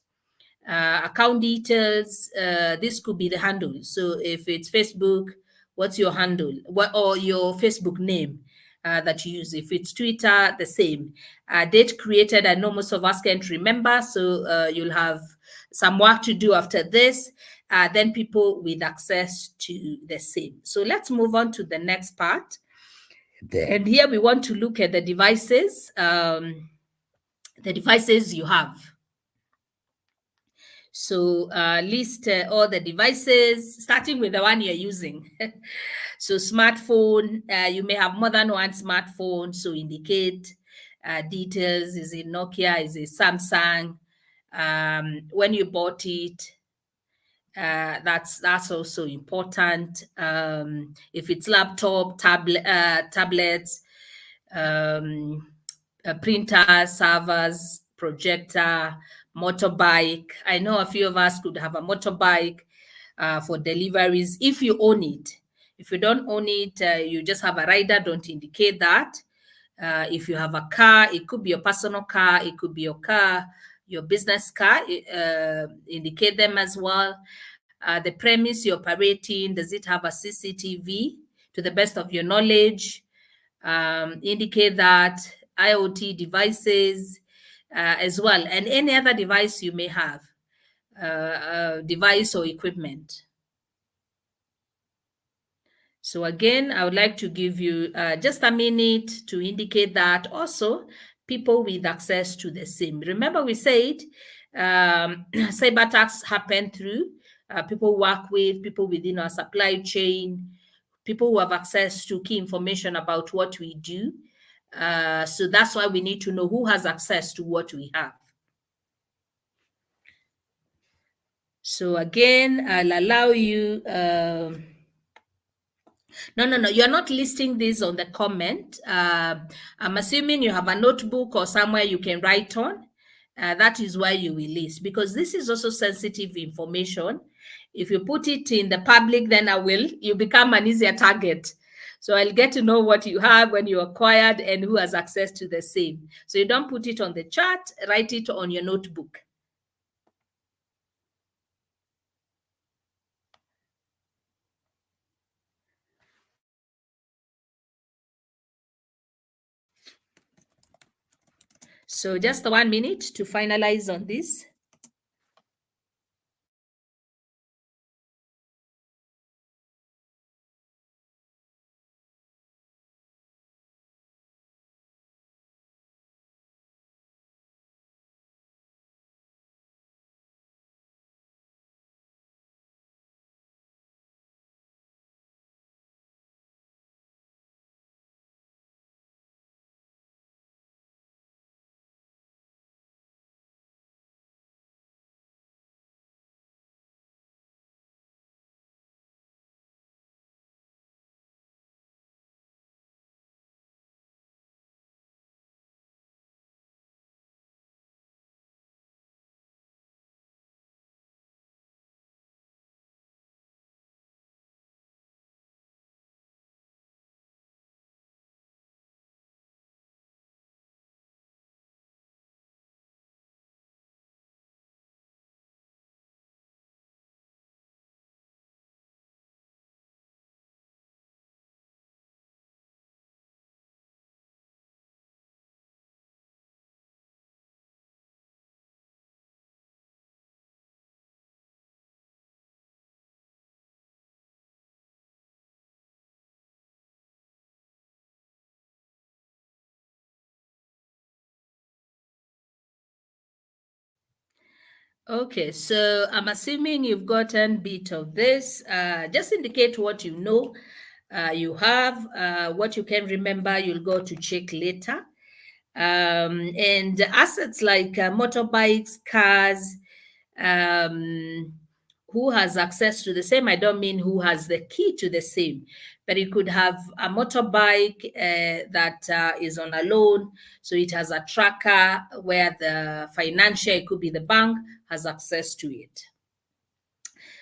Account details, this could be the handle. So if it's Facebook, what's your handle? Or your Facebook name that you use? If it's Twitter, the same. Date created, I know most of us can't remember, so you'll have some work to do after this. Then people with access to the same. So let's move on to the next part. And here we want to look at the devices you have. So list all the devices, starting with the one you're using. So smartphone, you may have more than one smartphone, so indicate details. Is it Nokia? Is it Samsung? When you bought it, that's also important. If it's laptop, tablets, printers, servers, projector, motorbike. I know a few of us could have a motorbike for deliveries if you own it. If you don't own it, you just have a rider, don't indicate that. If you have a car, it could be your personal car, it could be your car, your business car, indicate them as well. The premise you're operating, does it have a CCTV to the best of your knowledge? Indicate that. IoT devices as well, and any other device you may have, device or equipment. So again, I would like to give you just a minute to indicate that also people with access to the SIM. Remember we said cyber attacks happen through people work with, people within our supply chain, people who have access to key information about what we do. So that's why we need to know who has access to what we have. So again, I'll allow you... No. You're not listing this on the comment. I'm assuming you have a notebook or somewhere you can write on. That is why you will list, because this is also sensitive information. If you put it in the public, then you become an easier target. So I'll get to know what you have when you acquired and who has access to the same. So you don't put it on the chat, write it on your notebook. So just 1 minute to finalize on this. Okay, so I'm assuming you've gotten bit of this. Just indicate what you know. You have what you can remember, you'll go to check later. And assets like motorbikes, cars, who has access to the same? I don't mean who has the key to the same, but you could have a motorbike that is on a loan. So it has a tracker where the financier, it could be the bank, has access to it.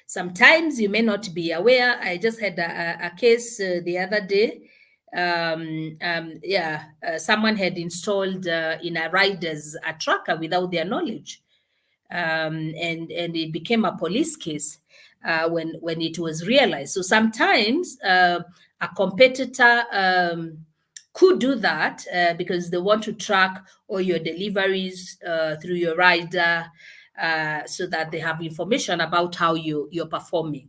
Sometimes you may not be aware. I just had a case the other day. Someone had installed in a rider's a tracker without their knowledge. And it became a police case when it was realized. So sometimes a competitor could do that because they want to track all your deliveries through your rider so that they have information about how you're performing.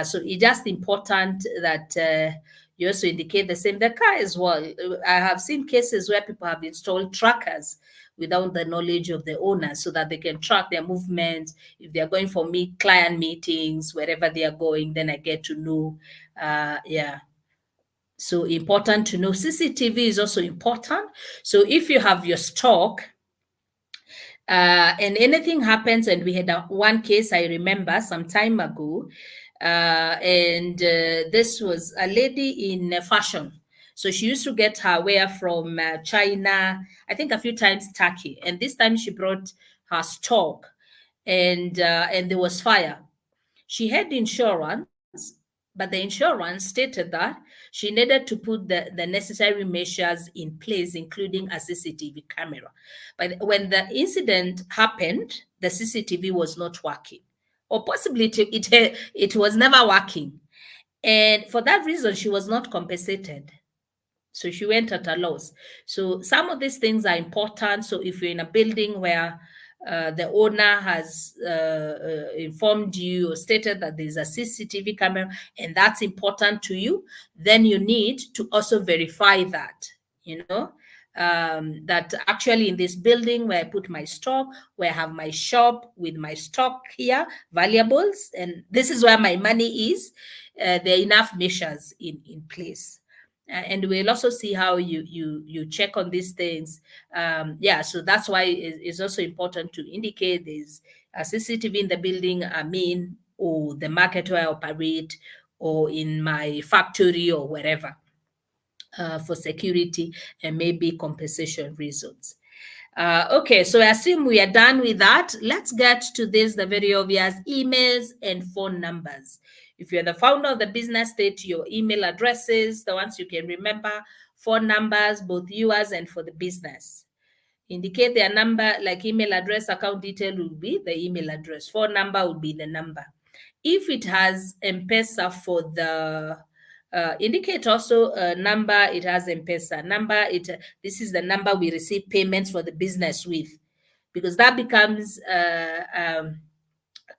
So it's just important that you also indicate the same. The car as well. I have seen cases where people have installed trackers without the knowledge of the owner so that they can track their movements. If they're going for client meetings, wherever they are going, then I get to know. So important to know. CCTV is also important. So if you have your stock, and anything happens, and we had one case I remember some time ago, and this was a lady in fashion. So she used to get her wear from China, I think a few times Turkey. And this time she brought her stock, and there was fire. She had insurance, but the insurance stated that she needed to put the necessary measures in place, including a CCTV camera. But when the incident happened, the CCTV was not working, or possibly it was never working. And for that reason, she was not compensated. So she went at a loss. So some of these things are important. So if you're in a building where the owner has informed you or stated that there's a CCTV camera and that's important to you, then you need to also verify that, that actually in this building where I put my stock, where I have my shop with my stock here, valuables, and this is where my money is, there are enough measures in place. And we'll also see how you check on these things. So that's why it's also important to indicate there's a CCTV in the building I'm in, or the market where I operate, or in my factory, or wherever, for security and maybe compensation reasons. Okay, so I assume we are done with that. Let's get to this, the very obvious: emails and phone numbers. If you're the founder of the business, state your email addresses, the ones you can remember, phone numbers, both yours and for the business. Indicate their number, like email address, account detail will be the email address, phone number will be the number. If it has M-Pesa for the indicate also a number, it has M-Pesa number. This is the number we receive payments for the business with, because that becomes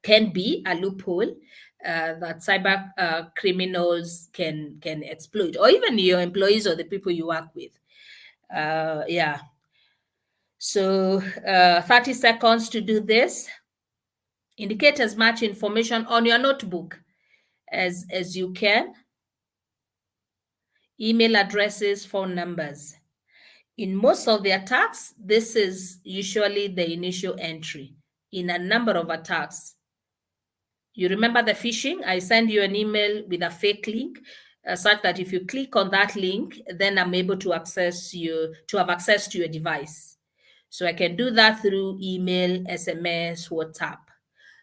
can be a loophole that cyber criminals can exploit, or even your employees or the people you work with. So 30 seconds to do this. Indicate as much information on your notebook as you can. Email addresses, phone numbers. In most of the attacks, this is usually the initial entry. In a number of attacks, you remember the phishing? I send you an email with a fake link, such that if you click on that link, then I'm able to have access to your device. So I can do that through email, SMS, WhatsApp.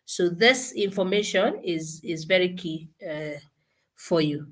So this information is very key for you.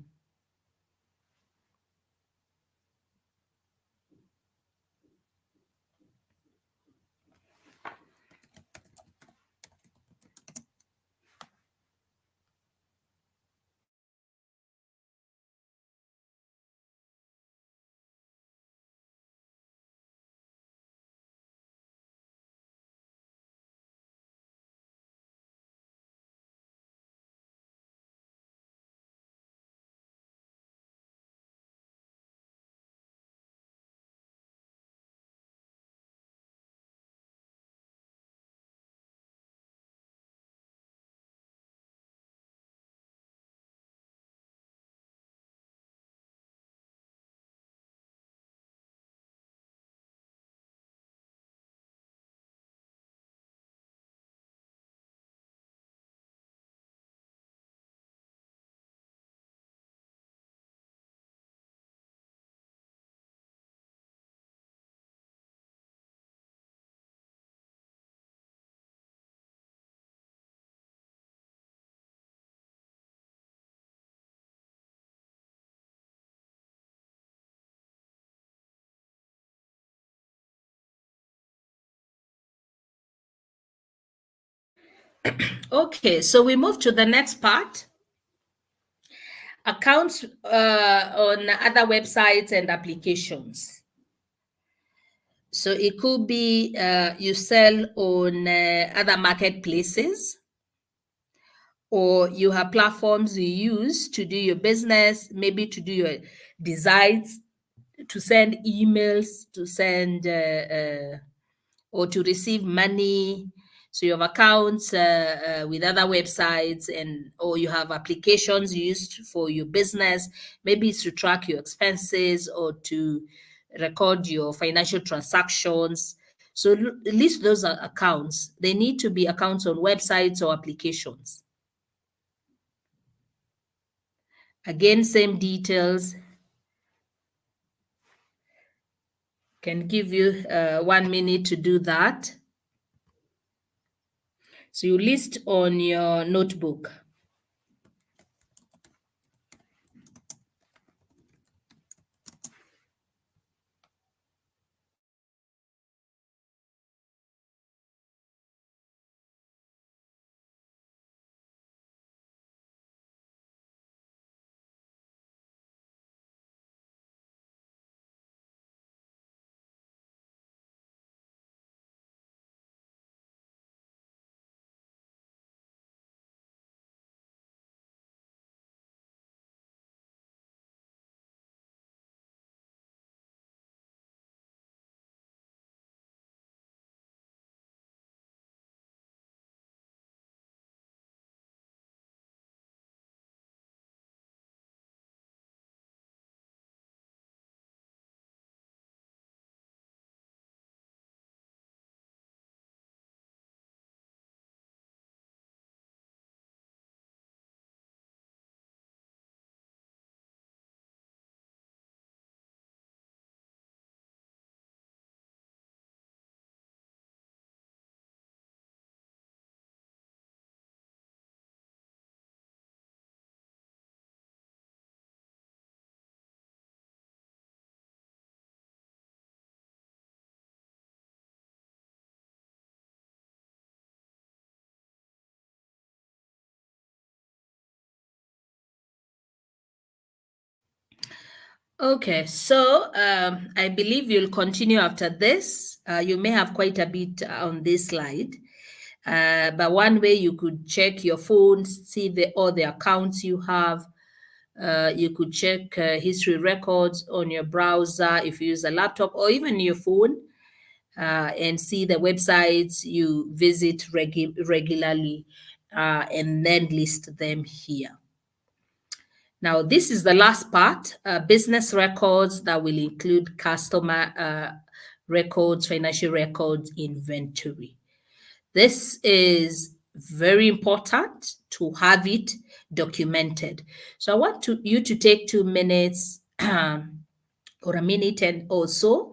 Okay, so we move to the next part. Accounts on other websites and applications. So it could be you sell on other marketplaces, or you have platforms you use to do your business, maybe to do your designs, to send emails, to send or to receive money. So you have accounts with other websites, or you have applications used for your business. Maybe it's to track your expenses or to record your financial transactions. So list those accounts. They need to be accounts on websites or applications. Again, same details. Can give you 1 minute to do that. So you list on your notebook. Okay, so I believe you'll continue after this. You may have quite a bit on this slide, but one way you could check your phones, see all the accounts you have. You could check history records on your browser if you use a laptop or even your phone, and see the websites you visit regularly, and then list them here. Now, this is the last part, business records that will include customer records, financial records, inventory. This is very important to have it documented. So I want you to take 2 minutes or a minute and also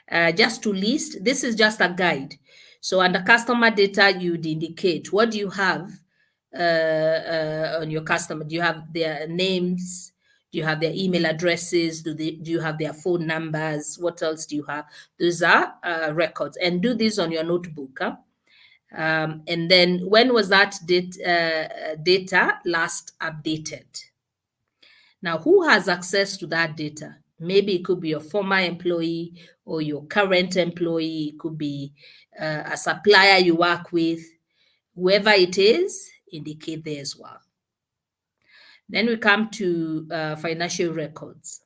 just to list. This is just a guide. So under customer data, you'd indicate what do you have on your customer. Do you have their names? Do you have their email addresses? Do you have their phone numbers? What else do you have? Those are records. And do this on your notebook. Huh? And then when was that data last updated? Now, who has access to that data? Maybe it could be your former employee or your current employee. It could be a supplier you work with. Whoever it is, indicate there as well. Then we come to financial records.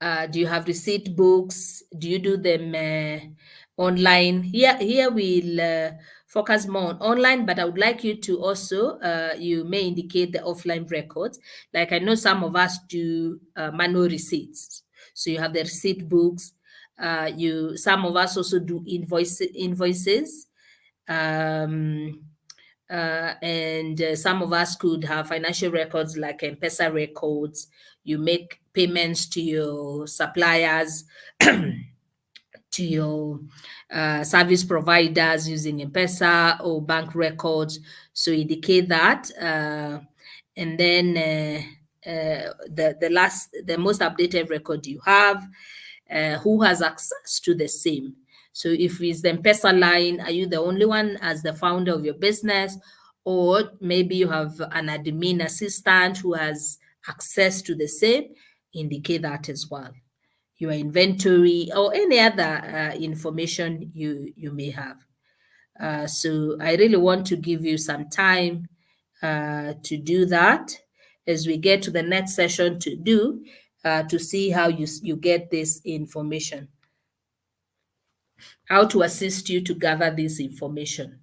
Do you have receipt books? Do you do them online? Here we'll focus more on online, but I would like you to also, you may indicate the offline records. Like I know some of us do manual receipts. So you have the receipt books. Some of us also do invoices. Um, and some of us could have financial records like M-Pesa records. You make payments to your suppliers, to your service providers using M-Pesa or bank records. So indicate that. And then the most updated record you have, who has access to the same. So if it's the M-Pesa line, are you the only one as the founder of your business? Or maybe you have an admin assistant who has access to the same, indicate that as well. Your inventory or any other information you may have. So I really want to give you some time to do that as we get to the next session to see how you get this information, how to assist you to gather this information.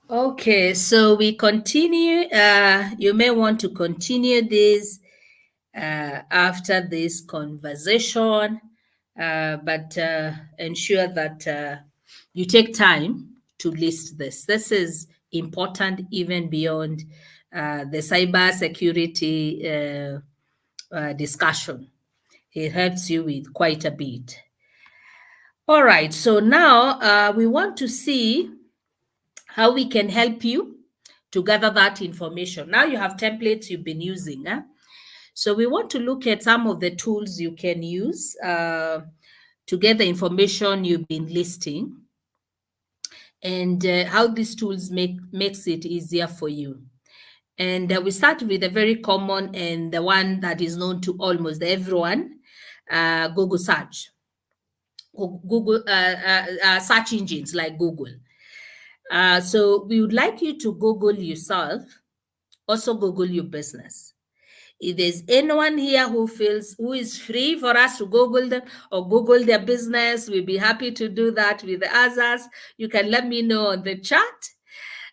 Okay, so we continue. You may want to continue this after this conversation, but ensure that you take time to list this. This is important even beyond the cybersecurity discussion. It helps you with quite a bit. All right, so now we want to see how we can help you to gather that information. Now you have templates you've been using. So we want to look at some of the tools you can use to get the information you've been listing, and how these tools makes it easier for you. And we start with a very common and the one that is known to almost everyone, Google search. Google search engines like Google. So we would like you to Google yourself, also Google your business. If there's anyone here who is free for us to Google them or Google their business, we'll be happy to do that with the others. You can let me know on the chat.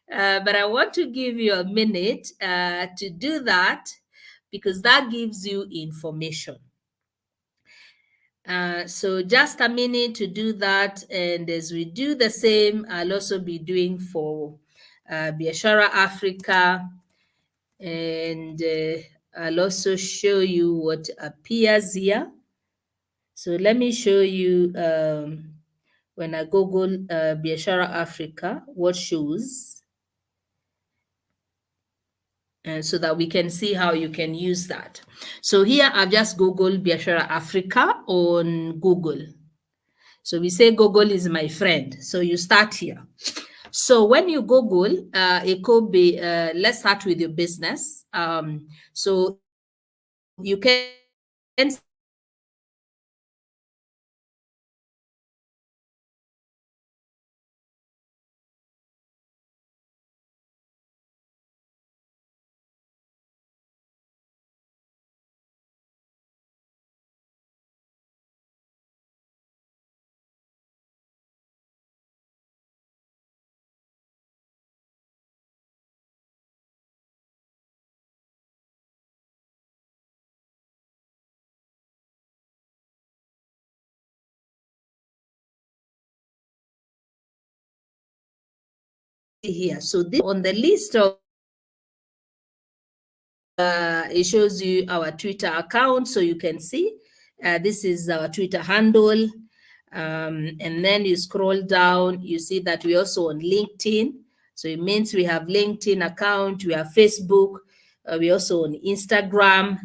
But I want to give you a minute to do that, because that gives you information. So just a minute to do that. And as we do the same, I'll also be doing for Biashara Africa. And I'll also show you what appears here. So let me show you when I Google Biashara Africa, what shows. So that we can see how you can use that. So here I've just Googled Biashara Africa on Google. So we say Google is my friend. So you start here. So when you Google, it could be, let's start with your business. So you can here. So this on the list of it shows you our Twitter account, so you can see this is our Twitter handle. And then you scroll down, you see that we're also on LinkedIn. So it means we have LinkedIn account, we have Facebook, we're also on Instagram.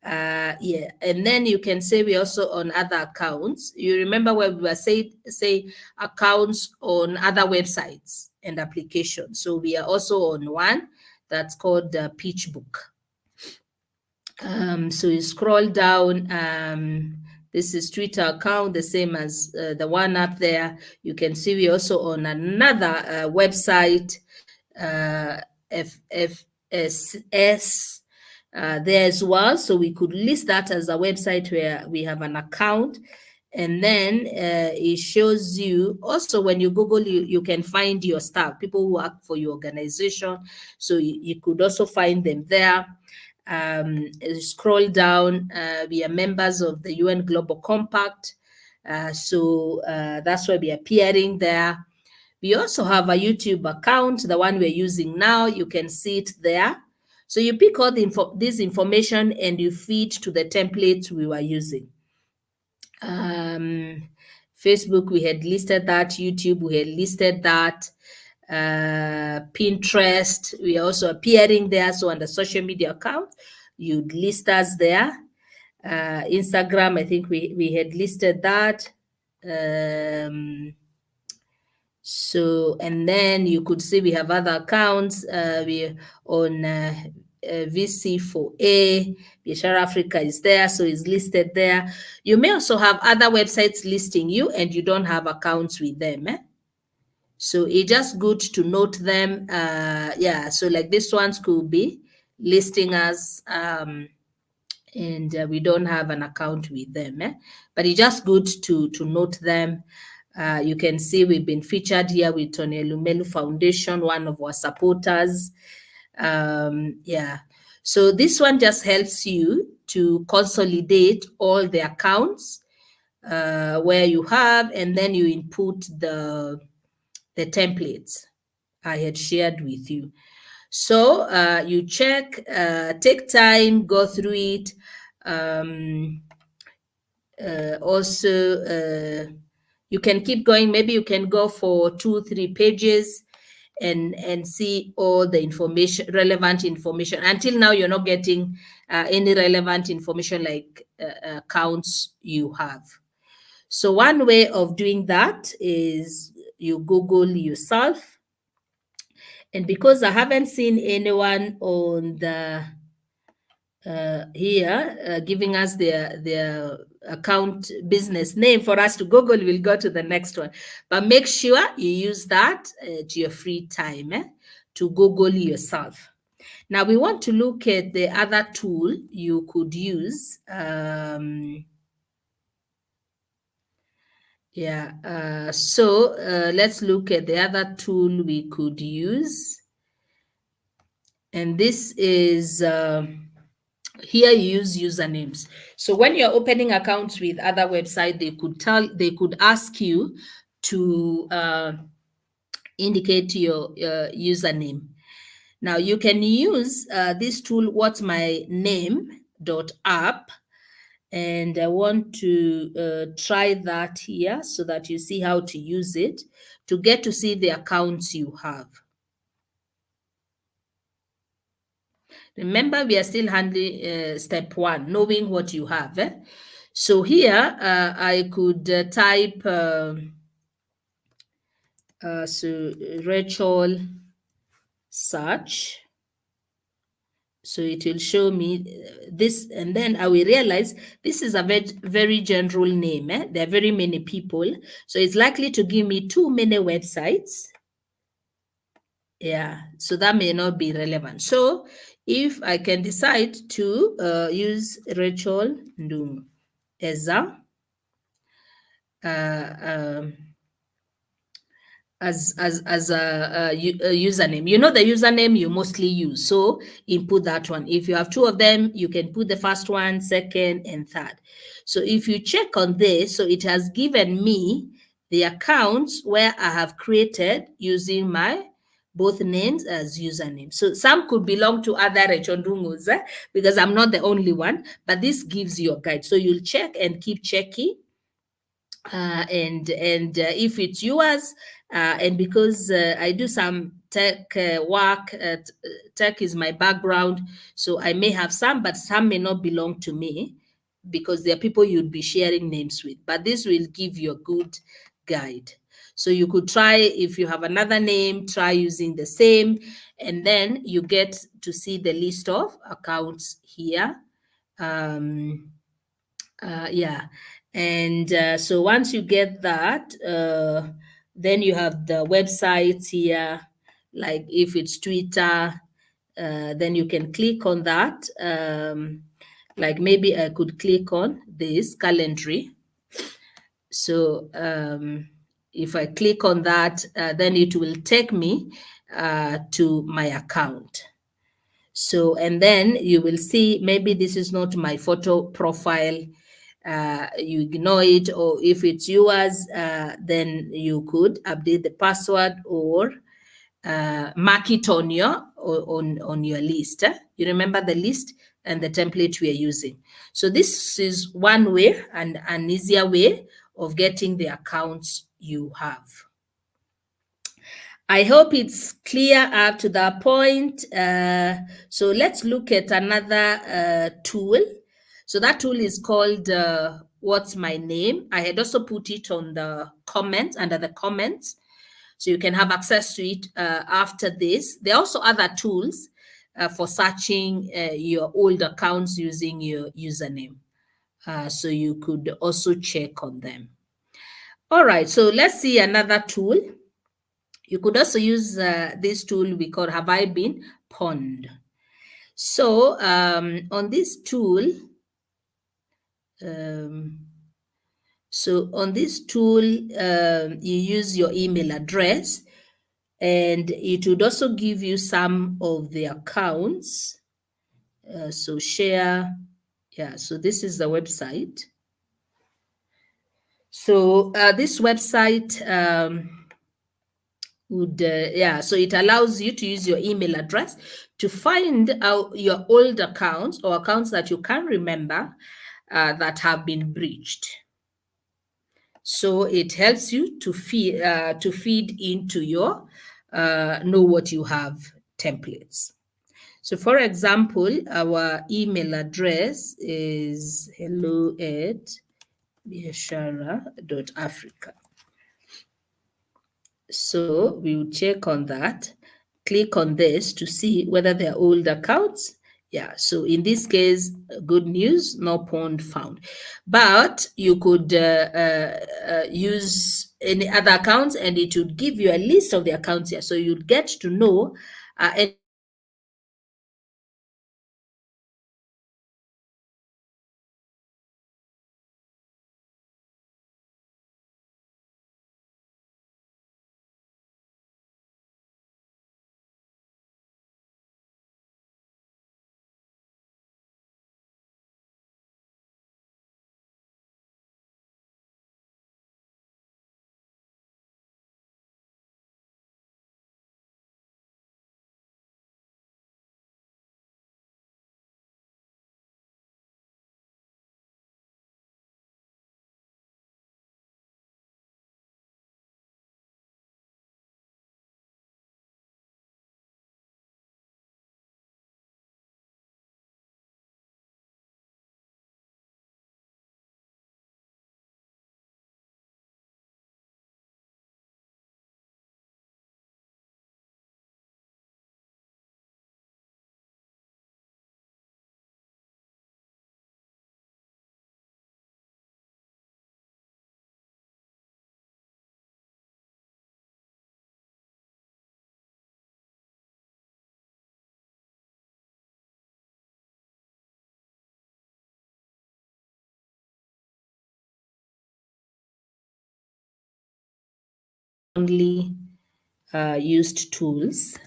Yeah, and then you can say we're also on other accounts. You remember where we were say accounts on other websites and applications. So we are also on one that's called PitchBook. So you scroll down. This is Twitter account, the same as the one up there. You can see we're also on another website, FFSS, there as well. So we could list that as a website where we have an account. And then it shows you also when you Google, you can find your staff, people who work for your organization. So you could also find them there. Scroll down, we are members of the UN Global Compact. So that's why we are appearing there. We also have a YouTube account, the one we're using now. You can see it there. So you pick all this information and you feed to the templates we were using. Facebook, we had listed that. YouTube, we had listed that. Pinterest, we are also appearing there. So on the social media account, you'd list us there. Instagram, I think we had listed that. So, and then you could see we have other accounts. We're on VC4A, Biashara Africa is there, so it's listed there. You may also have other websites listing you and you don't have accounts with them. So it's just good to note them. Yeah, so like this ones could be listing us and we don't have an account with them. But it's just good to note them. You can see we've been featured here with Tony Lumelu Foundation, one of our supporters. Yeah, so this one just helps you to consolidate all the accounts where you have, and then you input the templates I had shared with you. So you check, take time, go through it. Also, you can keep going. Maybe you can go for 2-3 pages and see all the information, relevant information. Until now, you're not getting any relevant information like accounts you have. So one way of doing that is you Google yourself. And because I haven't seen anyone on the here giving us their account business name for us to Google, we'll go to the next one. But make sure you use that to your free time to Google yourself. Now we want to look at the other tool you could use. So let's look at the other tool we could use. And this is here you use usernames. So when you're opening accounts with other websites, they could ask you to indicate your username. Now you can use this tool, what's my name.app, and I want to try that here so that you see how to use it to get to see the accounts you have. Remember, we are still handling step 1, knowing what you have. So here, I could type, so Rachel search. So it will show me this, and then I will realize this is a very general name. There are very many people. So it's likely to give me too many websites. Yeah, so that may not be relevant. So if I can decide to use Rachel Ndung as a username. You know the username you mostly use, so input that one. If you have 2 of them, you can put the first one, second, and third. So if you check on this, so it has given me the accounts where I have created using my both names as usernames. So some could belong to other Rechondungos, because I'm not the only one, but this gives you a guide. So you'll check and keep checking. And if it's yours, and because I do some tech work, tech is my background, so I may have some, but some may not belong to me because there are people you'd be sharing names with. But this will give you a good guide. So you could try, if you have another name, try using the same, and then you get to see the list of accounts here. Yeah. And so once you get that, then you have the websites here, like if it's Twitter, then you can click on that. Like maybe I could click on this Calendly. So if I click on that, then it will take me to my account. So, and then you will see, maybe this is not my photo profile. You ignore it, or if it's yours, then you could update the password or mark it on your list. You remember the list and the template we are using. So this is one way, and an easier way of getting the accounts you have. I hope it's clear up to that point. So let's look at another tool. So that tool is called What's My Name? I had also put it on the comments, under the comments. So you can have access to it after this. There are also other tools for searching your old accounts using your username. So you could also check on them. All right, so let's see another tool. You could also use this tool we call Have I Been Pwned? So on this tool, you use your email address, and it would also give you some of the accounts. So share, yeah, so this is the website. So this website so it allows you to use your email address to find out your old accounts or accounts that you can remember that have been breached. So it helps you to feed into your know what you have templates. So for example, our email address is hello@biashara.africa. So we will check on that, click on this to see whether they're old accounts. Yeah, so in this case, good news, no pwned found. But you could use any other accounts, and it would give you a list of the accounts here. So you'd get to know only used tools.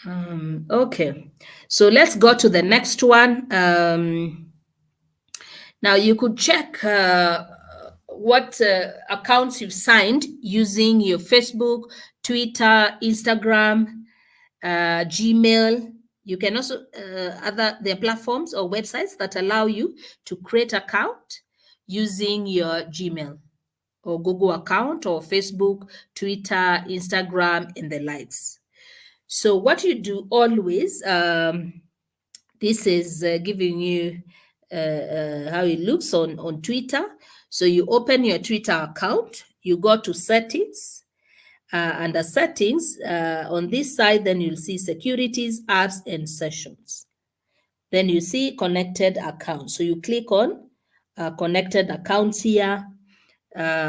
Okay, so let's go to the next one. Now you could check what accounts you've signed using your Facebook, Twitter, Instagram, Gmail. You can also there are platforms or websites that allow you to create account using your Gmail or Google account or Facebook, Twitter, Instagram, and the likes. So what you do always, this is giving you how it looks on Twitter. So you open your Twitter account, you go to settings, under settings, on this side, then you'll see securities, apps, and sessions. Then you see connected accounts. So you click on connected accounts here,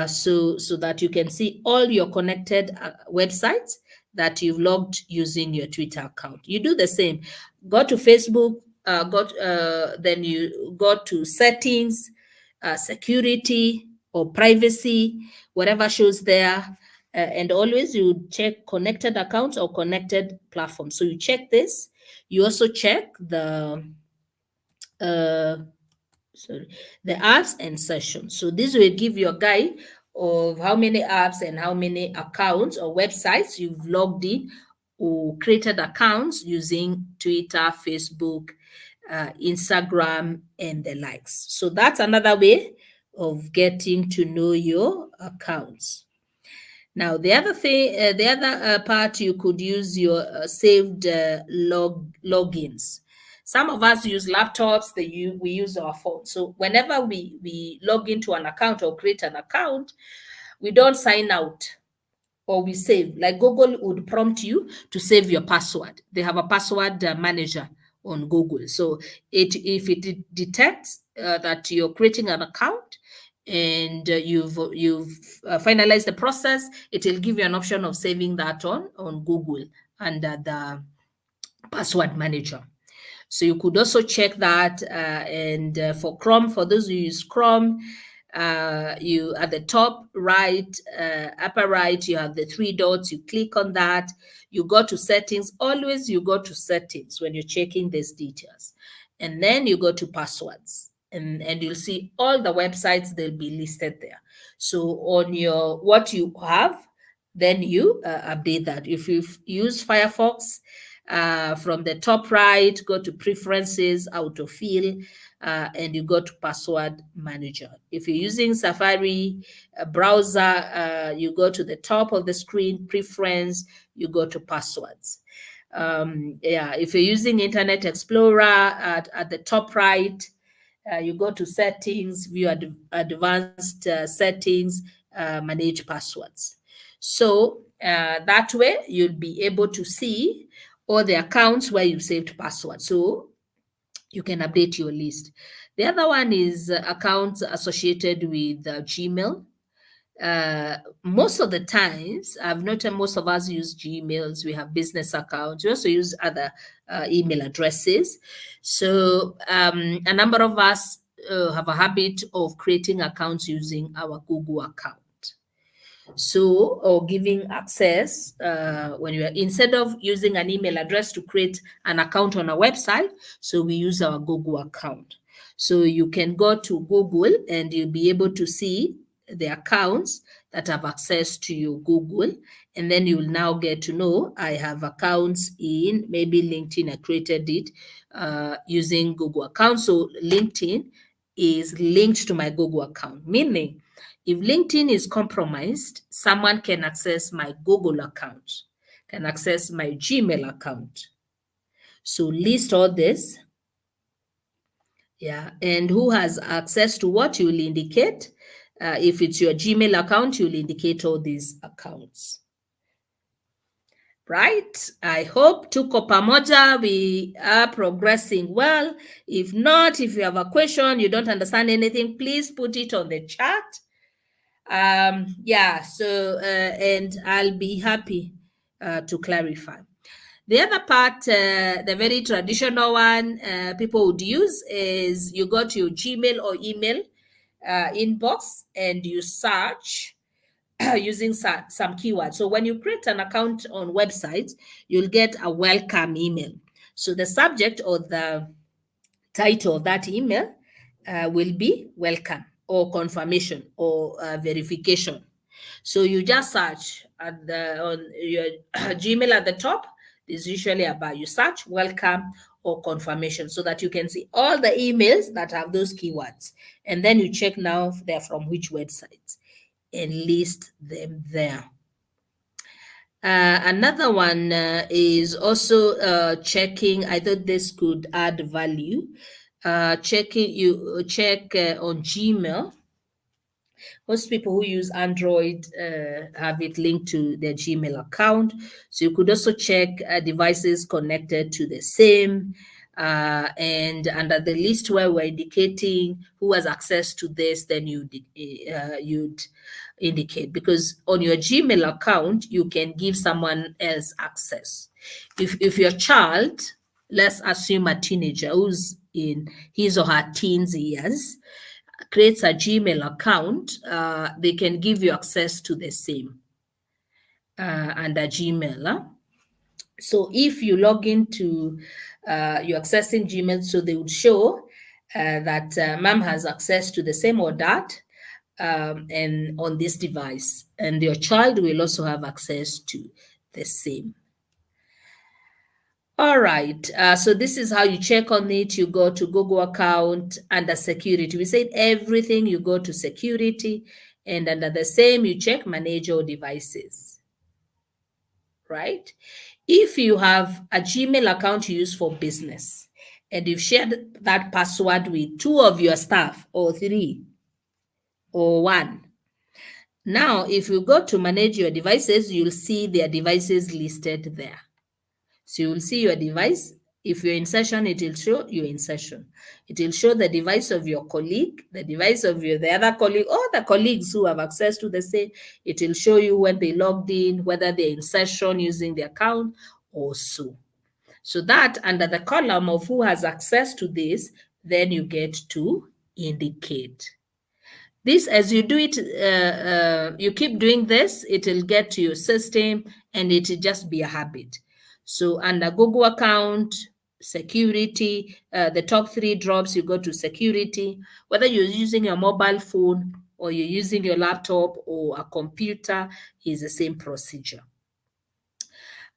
so that you can see all your connected websites that you've logged using your Twitter account. You do the same. Go to Facebook, then you go to settings, security or privacy, whatever shows there. And always you check connected accounts or connected platforms. So you check this. You also check the apps and sessions. So this will give you a guide of how many apps and how many accounts or websites you've logged in or created accounts using Twitter, Facebook, Instagram, and the likes. So that's another way of getting to know your accounts. Now, the other thing, the other part, you could use your saved logins. Some of us use laptops, we use our phones. So whenever we log into an account or create an account, we don't sign out or we save. Like Google would prompt you to save your password. They have a password manager on Google. So if it detects that you're creating an account and you've finalized the process, it will give you an option of saving that on Google under the password manager. So you could also check that. And for Chrome, for those who use Chrome, you at the top right, upper right, you have the three dots. You click on that. You go to settings. Always you go to settings when you're checking these details. And then you go to passwords. And you'll see all the websites, they'll be listed there. So on your what you have, then you update that. If you use Firefox, from the top right, go to preferences, autofill, and you go to password manager. If you're using Safari browser, you go to the top of the screen, preference, you go to passwords. If you're using Internet Explorer at the top right, you go to settings, view advanced settings, manage passwords. So that way you'll be able to see all the accounts where you saved passwords. So you can update your list. The other one is accounts associated with Gmail. Most of the times, I've noticed most of us use Gmails. We have business accounts. We also use other email addresses. So a number of us have a habit of creating accounts using our Google account. So, or giving access when you are, instead of using an email address to create an account on a website, so we use our Google account. So you can go to Google and you'll be able to see the accounts that have access to your Google. And then you'll now get to know, I have accounts in maybe LinkedIn. I created it using Google account. So LinkedIn is linked to my Google account, meaning if LinkedIn is compromised, someone can access my Google account, can access my Gmail account. So list all this. Yeah, and who has access to what, you will indicate. If it's your Gmail account, you'll indicate all these accounts. Right? I hope tuko pamoja, we are progressing well. If not, if you have a question, you don't understand anything, please put it on the chat. And I'll be happy to clarify. The other part, the very traditional one people would use is you go to your Gmail or email inbox and you search using some keywords. So when you create an account on websites, you'll get a welcome email. So the subject or the title of that email will be welcome or confirmation or verification. So you just search on your Gmail at the top. There's usually about you search welcome or confirmation so that you can see all the emails that have those keywords. And then you check now if they're from which websites and list them there. Another one is also checking. I thought this could add value. Checking, you check on Gmail. Most people who use Android have it linked to their Gmail account. So you could also check devices connected to the same. And under the list where we're indicating who has access to this, then you'd indicate, because on your Gmail account, you can give someone else access. If your child, let's assume a teenager who's in his or her teens years, creates a Gmail account, they can give you access to the same under Gmail. So if you log into, you're accessing Gmail, so they would show that mom has access to the same or that, and on this device, and your child will also have access to the same. All right, so this is how you check on it. You go to Google account under security. We said everything, you go to security, and under the same, you check manage your devices, right? If you have a Gmail account you use for business, and you've shared that password with 2 of your staff, or 3, or 1, now if you go to manage your devices, you'll see their devices listed there. So you will see your device. If you're in session, it will show you're in session. It will show the device of your colleague, the device of the other colleague, or the colleagues who have access to the same. It will show you when they logged in, whether they're in session using the account or so. So that under the column of who has access to this, then you get to indicate. This, as you do it, you keep doing this, it will get to your system and it will just be a habit. So under Google account, security, the top 3 drops, you go to security. Whether you're using your mobile phone or you're using your laptop or a computer, is the same procedure.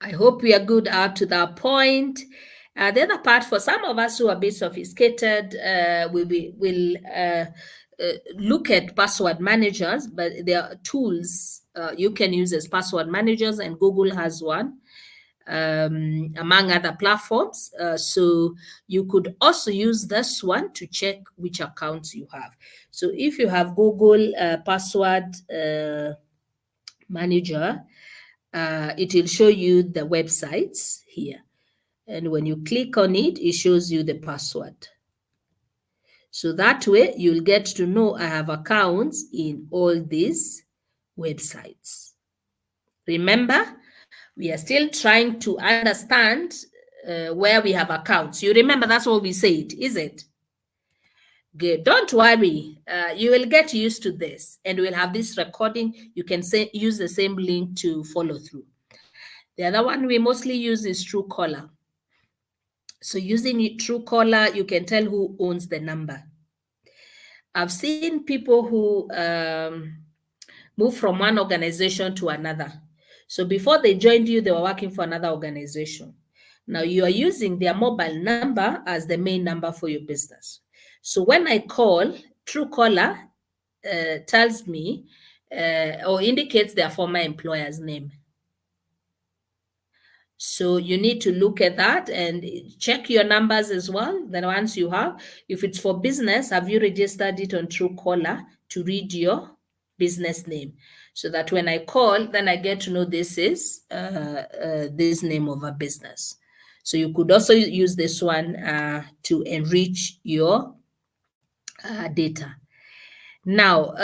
I hope we are good up to that point. The other part, for some of us who are a bit sophisticated, we'll look at password managers, but there are tools you can use as password managers, and Google has one, among other platforms. So you could also use this one to check which accounts you have. So if you have Google password manager, it will show you the websites here. And when you click on it, it shows you the password. So that way you'll get to know I have accounts in all these websites. Remember, we are still trying to understand where we have accounts. You remember that's what we said, is it? Good. Don't worry. You will get used to this, and we'll have this recording. You can use the same link to follow through. The other one we mostly use is Truecaller. So using Truecaller, you can tell who owns the number. I've seen people who move from one organization to another. So before they joined you, they were working for another organization. Now you are using their mobile number as the main number for your business. So when I call, Truecaller tells me or indicates their former employer's name. So you need to look at that and check your numbers as well, the ones you have. If it's for business, have you registered it on Truecaller to read your business name? So that when I call, then I get to know this is this name of a business. So you could also use this one to enrich your data. Now,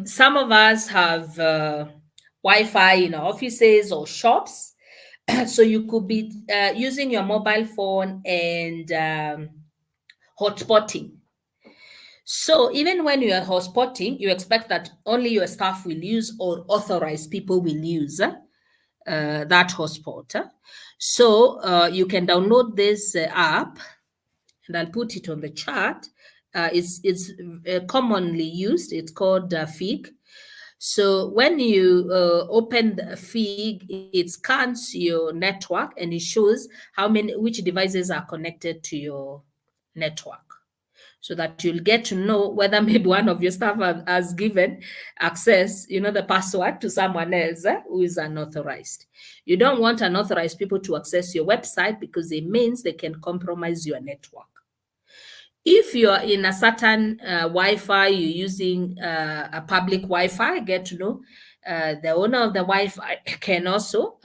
some of us have Wi-Fi in our offices or shops. So you could be using your mobile phone and hotspotting. So even when you are hotspotting, you expect that only your staff will use or authorized people will use that hotspot. So you can download this app, and I'll put it on the chat. It's commonly used. It's called Fig. So when you open the Fig, it scans your network and it shows which devices are connected to your network, so that you'll get to know whether maybe one of your staff has given access, the password to someone else who is unauthorized. You don't want unauthorized people to access your website because it means they can compromise your network. If you're in a certain Wi-Fi, you're using a public Wi-Fi, get to know the owner of the Wi-Fi can also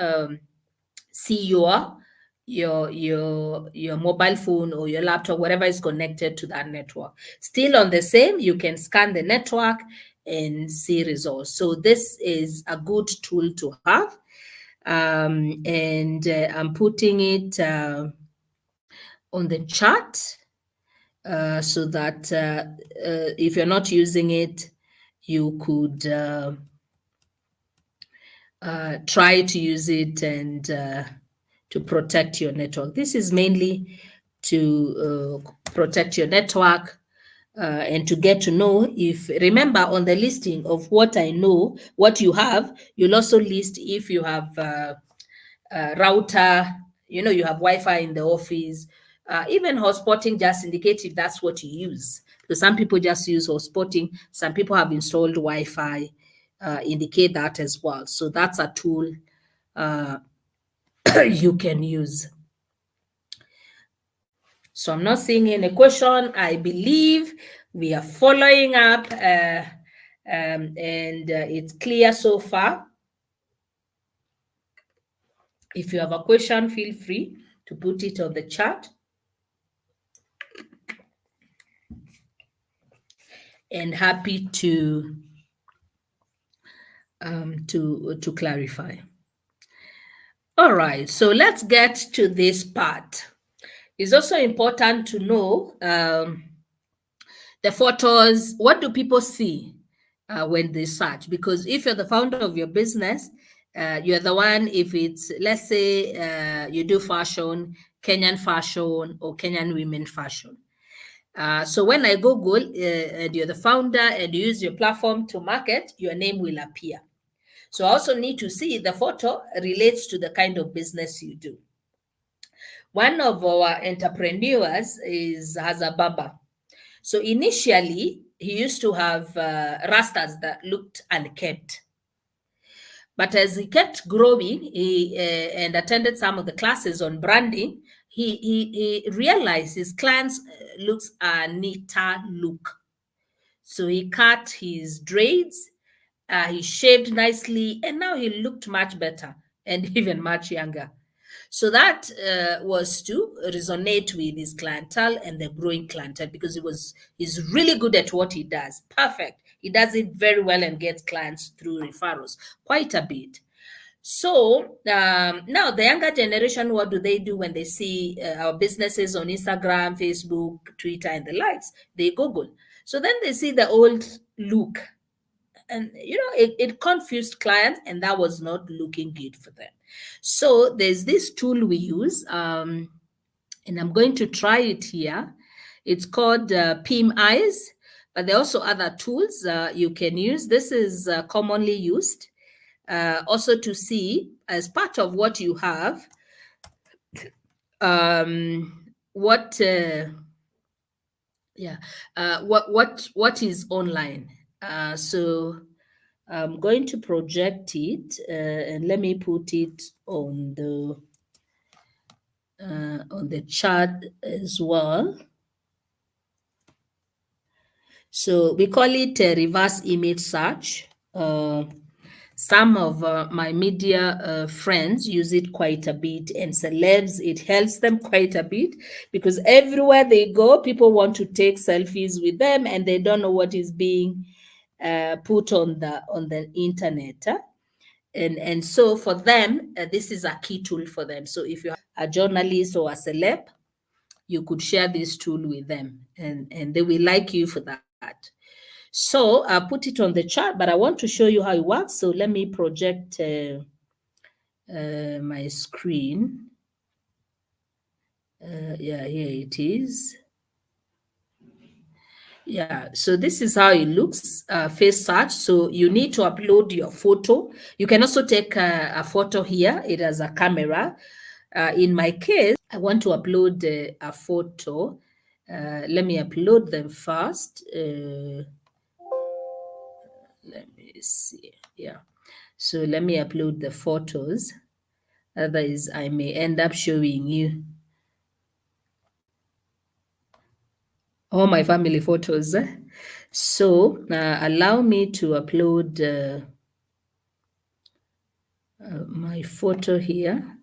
see your mobile phone or your laptop, whatever is connected to that network. Still on the same, you can scan the network and see results. So this is a good tool to have. And I'm putting it on the chat so that if you're not using it, you could try to use it and to protect your network. This is mainly to protect your network and to get to know if, remember, on the listing of what I know, what you have, you'll also list if you have router, you have Wi-Fi in the office. Even hotspotting just indicates if that's what you use. Because some people just use hotspotting. Some people have installed Wi-Fi, indicate that as well. So that's a tool you can use. So I'm not seeing any question. I believe we are following up and it's clear so far. If you have a question, feel free to put it on the chat. And happy to clarify. All right, so let's get to this part. It's also important to know the photos. What do people see when they search? Because if you're the founder of your business, you're the one, if it's, let's say you do fashion, Kenyan fashion or Kenyan women fashion. So when I Google and you're the founder and you use your platform to market, your name will appear. So I also need to see the photo relates to the kind of business you do. One of our entrepreneurs has a barber. So initially, he used to have rastas that looked unkempt. But as he kept growing and attended some of the classes on branding, he realized his clients looks a neater look. So he cut his dreads, he shaved nicely, and now he looked much better and even much younger. So that was to resonate with his clientele and the growing clientele, because he's really good at what he does. Perfect. He does it very well and gets clients through referrals quite a bit. So now the younger generation, what do they do when they see our businesses on Instagram, Facebook, Twitter, and the likes? They Google. So then they see the old look, and it confused clients, and that was not looking good for them. So there's this tool we use, and I'm going to try it here. It's called PIM Eyes, but there are also other tools you can use. This is commonly used also to see, as part of what you have, what is online. So I'm going to project it and let me put it on the chart as well. So we call it a reverse image search. Some of my media friends use it quite a bit, and celebs, it helps them quite a bit, because everywhere they go, people want to take selfies with them, and they don't know what is being put on the internet. And so for them, this is a key tool for them. So if you're a journalist or a celeb, you could share this tool with them, and they will like you for that. So I'll put it on the chart, but I want to show you how it works. So let me project my screen. Yeah, here it is. Yeah, so this is how it looks, face search. So you need to upload your photo. You can also take a photo here. It has a camera. In my case, I want to upload a photo. Let me upload them first. Let me see. Yeah. So let me upload the photos. Otherwise, I may end up showing you all my family photos. So allow me to upload my photo here.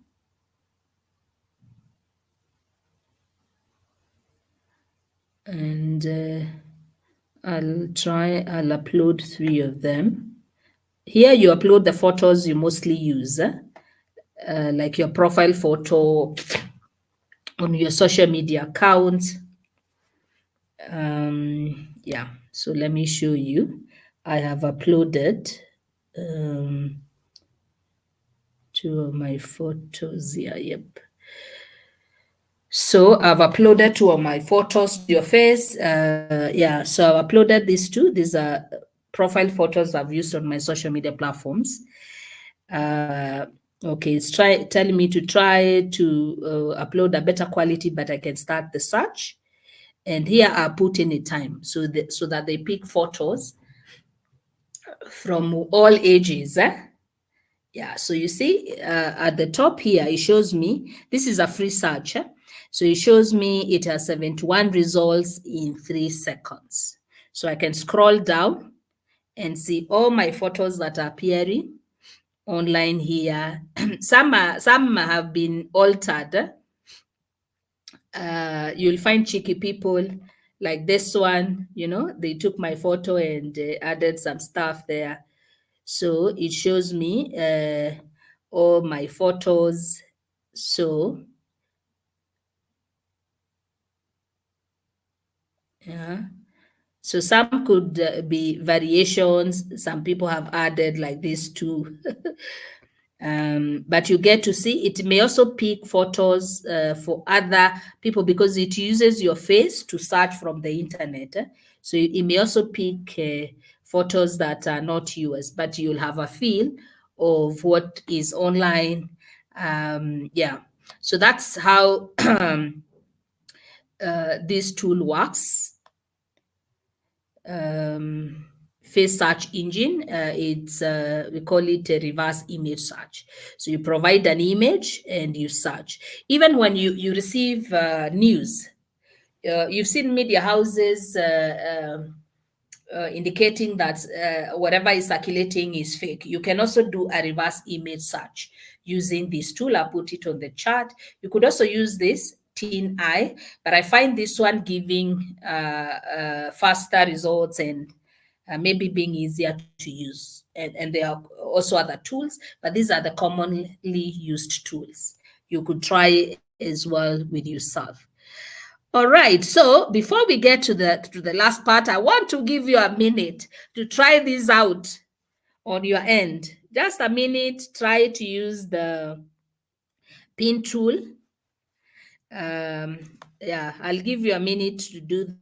And I'll upload 3 of them. Here you upload the photos you mostly use, like your profile photo on your social media account. Yeah, so let me show you. I have uploaded 2 of my photos here. Yep. So I've uploaded 2 of my photos to your face. Yeah, so I've uploaded these 2. These are profile photos I've used on my social media platforms. Okay, it's telling me to try to upload a better quality, but I can start the search. And here I put in a time so that they pick photos from all ages. Yeah, so you see at the top here, it shows me, this is a free search. So it shows me it has 71 results in 3 seconds. So I can scroll down and see all my photos that are appearing online here. Some have been altered. You'll find cheeky people like this one, they took my photo and added some stuff there. So it shows me all my photos. So, yeah. So some could be variations. Some people have added like this too. But you get to see it may also pick photos for other people because it uses your face to search from the internet. So it may also pick photos that are not yours, but you'll have a feel of what is online. Yeah, so that's how this tool works. Face search engine. It's we call it a reverse image search. So you provide an image and you search. Even when you receive news, you've seen media houses indicating that whatever is circulating is fake. You can also do a reverse image search using this tool. I'll put it on the chart. You could also use this Teen Eye, but I find this one giving faster results and maybe being easier to use. And there are also other tools, but these are the commonly used tools. You could try as well with yourself. All right. So before we get to the last part, I want to give you a minute to try this out on your end. Just a minute. Try to use the pin tool. Yeah, I'll give you a minute to do.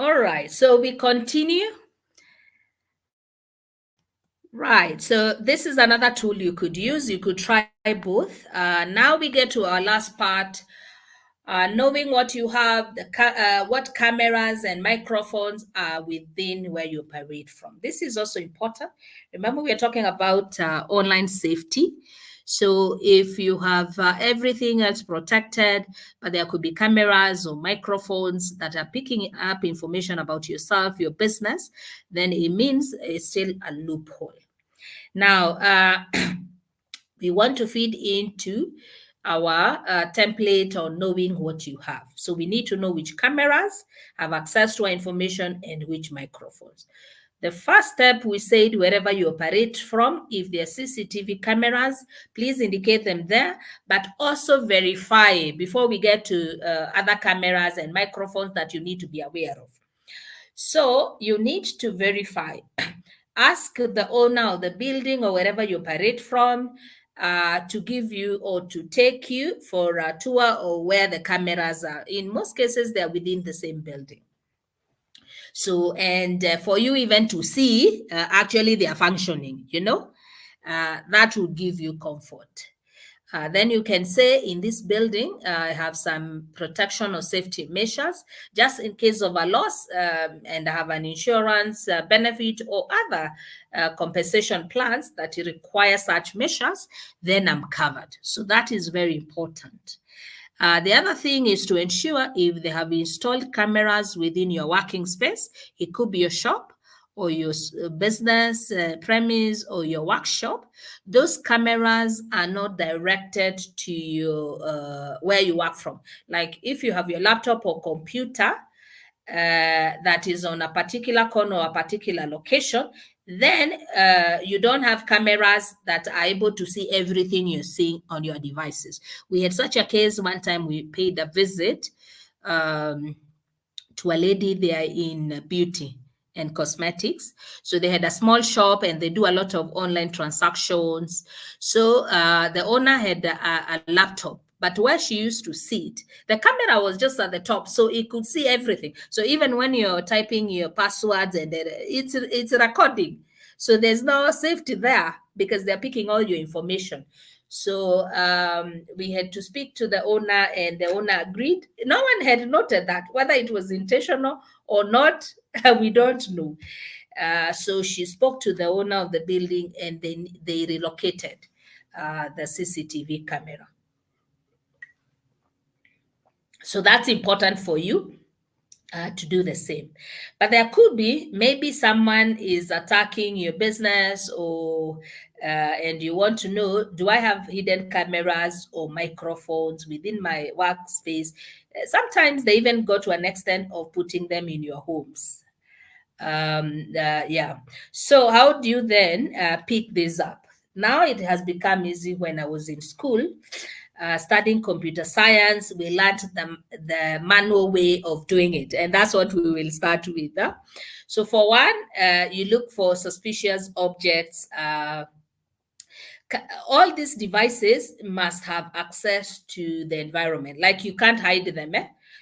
All right, so we continue. Right, so this is another tool you could use. You could try both. Now we get to our last part, knowing what you have, what cameras and microphones are within where you operate from. This is also important. Remember, we are talking about online safety. So if you have everything else protected, but there could be cameras or microphones that are picking up information about yourself, your business, then it means it's still a loophole. Now, we want to feed into our template on knowing what you have. So we need to know which cameras have access to our information and which microphones. The first step, we said, wherever you operate from, if there are CCTV cameras, please indicate them there, but also verify before we get to other cameras and microphones that you need to be aware of. So you need to verify. Ask the owner of the building or wherever you operate from to give you or to take you for a tour or where the cameras are. In most cases, they're within the same building. So, and for you even to see, actually they are functioning, that would give you comfort. Then you can say in this building, I have some protection or safety measures just in case of a loss, and I have an insurance benefit or other compensation plans that require such measures, then I'm covered. So that is very important. The other thing is to ensure if they have installed cameras within your working space, it could be your shop or your business premise or your workshop, those cameras are not directed to your where you work from. Like if you have your laptop or computer that is on a particular corner or a particular location, then you don't have cameras that are able to see everything you're seeing on your devices. We had such a case one time. We paid a visit to a lady there in beauty and cosmetics. So they had a small shop and they do a lot of online transactions. So the owner had a laptop, but where she used to sit, the camera was just at the top, so it could see everything. So even when you're typing your passwords and it's recording. So there's no safety there because they're picking all your information. So we had to speak to the owner, and the owner agreed. No one had noted that, whether it was intentional or not, we don't know. So she spoke to the owner of the building, and then they relocated the CCTV camera. So that's important for you to do the same. But there could be maybe someone is attacking your business, or and you want to know, do I have hidden cameras or microphones within my workspace? Sometimes they even go to an extent of putting them in your homes. Yeah. So how do you then pick this up? Now it has become easy. When I was in school, studying computer science, we learned the manual way of doing it. And that's what we will start with. So for one, you look for suspicious objects. All these devices must have access to the environment. Like you can't hide them.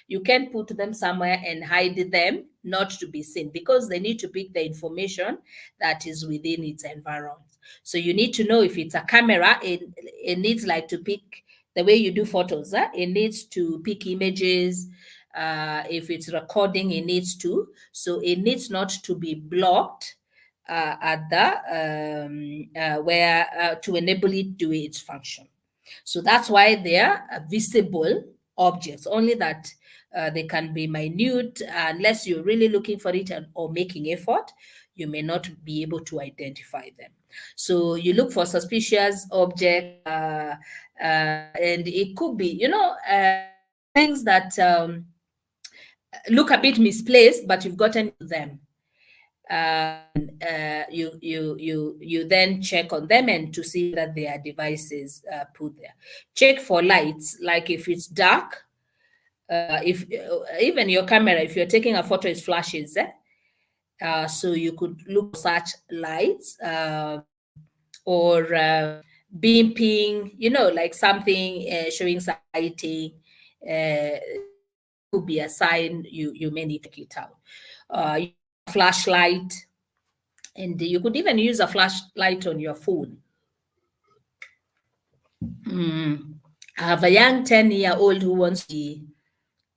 You can put them somewhere and hide them not to be seen, because they need to pick the information that is within its environment. So you need to know if it's a camera, it needs like to pick the way you do photos. It needs to pick images. If it's recording, it needs to. So it needs not to be blocked at the where to enable it do its function. So that's why they are visible objects, only that they can be minute. Unless you're really looking for it or making effort, you may not be able to identify them. So you look for suspicious object, and it could be, things that look a bit misplaced, but you've gotten them. You then check on them and to see that their devices put there. Check for lights, like if it's dark, if even your camera, if you're taking a photo, it flashes. So you could look for such lights, or beeping, like something showing some lighting. could be a sign you may need to take it out. Flashlight, and you could even use a flashlight on your phone. I have a young 10-year-old who wants to be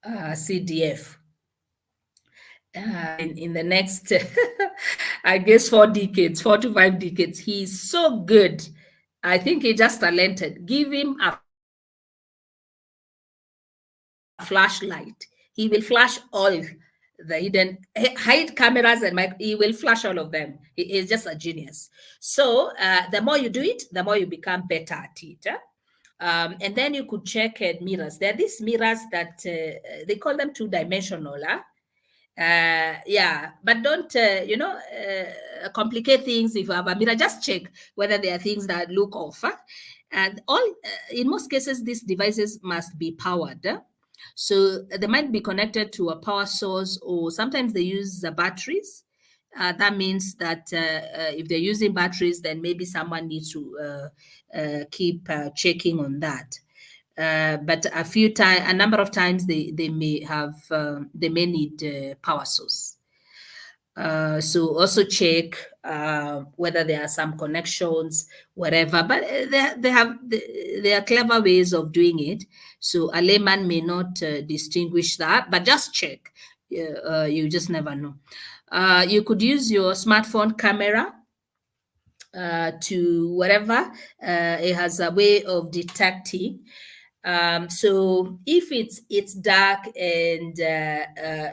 CDF. In the next, I guess, 4 to 5 decades. He's so good. I think he's just talented. Give him a flashlight. He will flash all the hidden hide cameras, and he will flash all of them. He is just a genius. So the more you do it, the more you become better at it. And then you could check mirrors. There are these mirrors that they call them 2-dimensional. Yeah, but don't complicate things. If you have a mirror, just check whether there are things that look off. And in most cases, these devices must be powered. So they might be connected to a power source, or sometimes they use batteries. That means that if they're using batteries, then maybe someone needs to keep checking on that. But a number of times they may need power source. So also check whether there are some connections, whatever. But there are clever ways of doing it. So a layman may not distinguish that, but just check. You just never know. You could use your smartphone camera to whatever. It has a way of detecting. So if it's dark and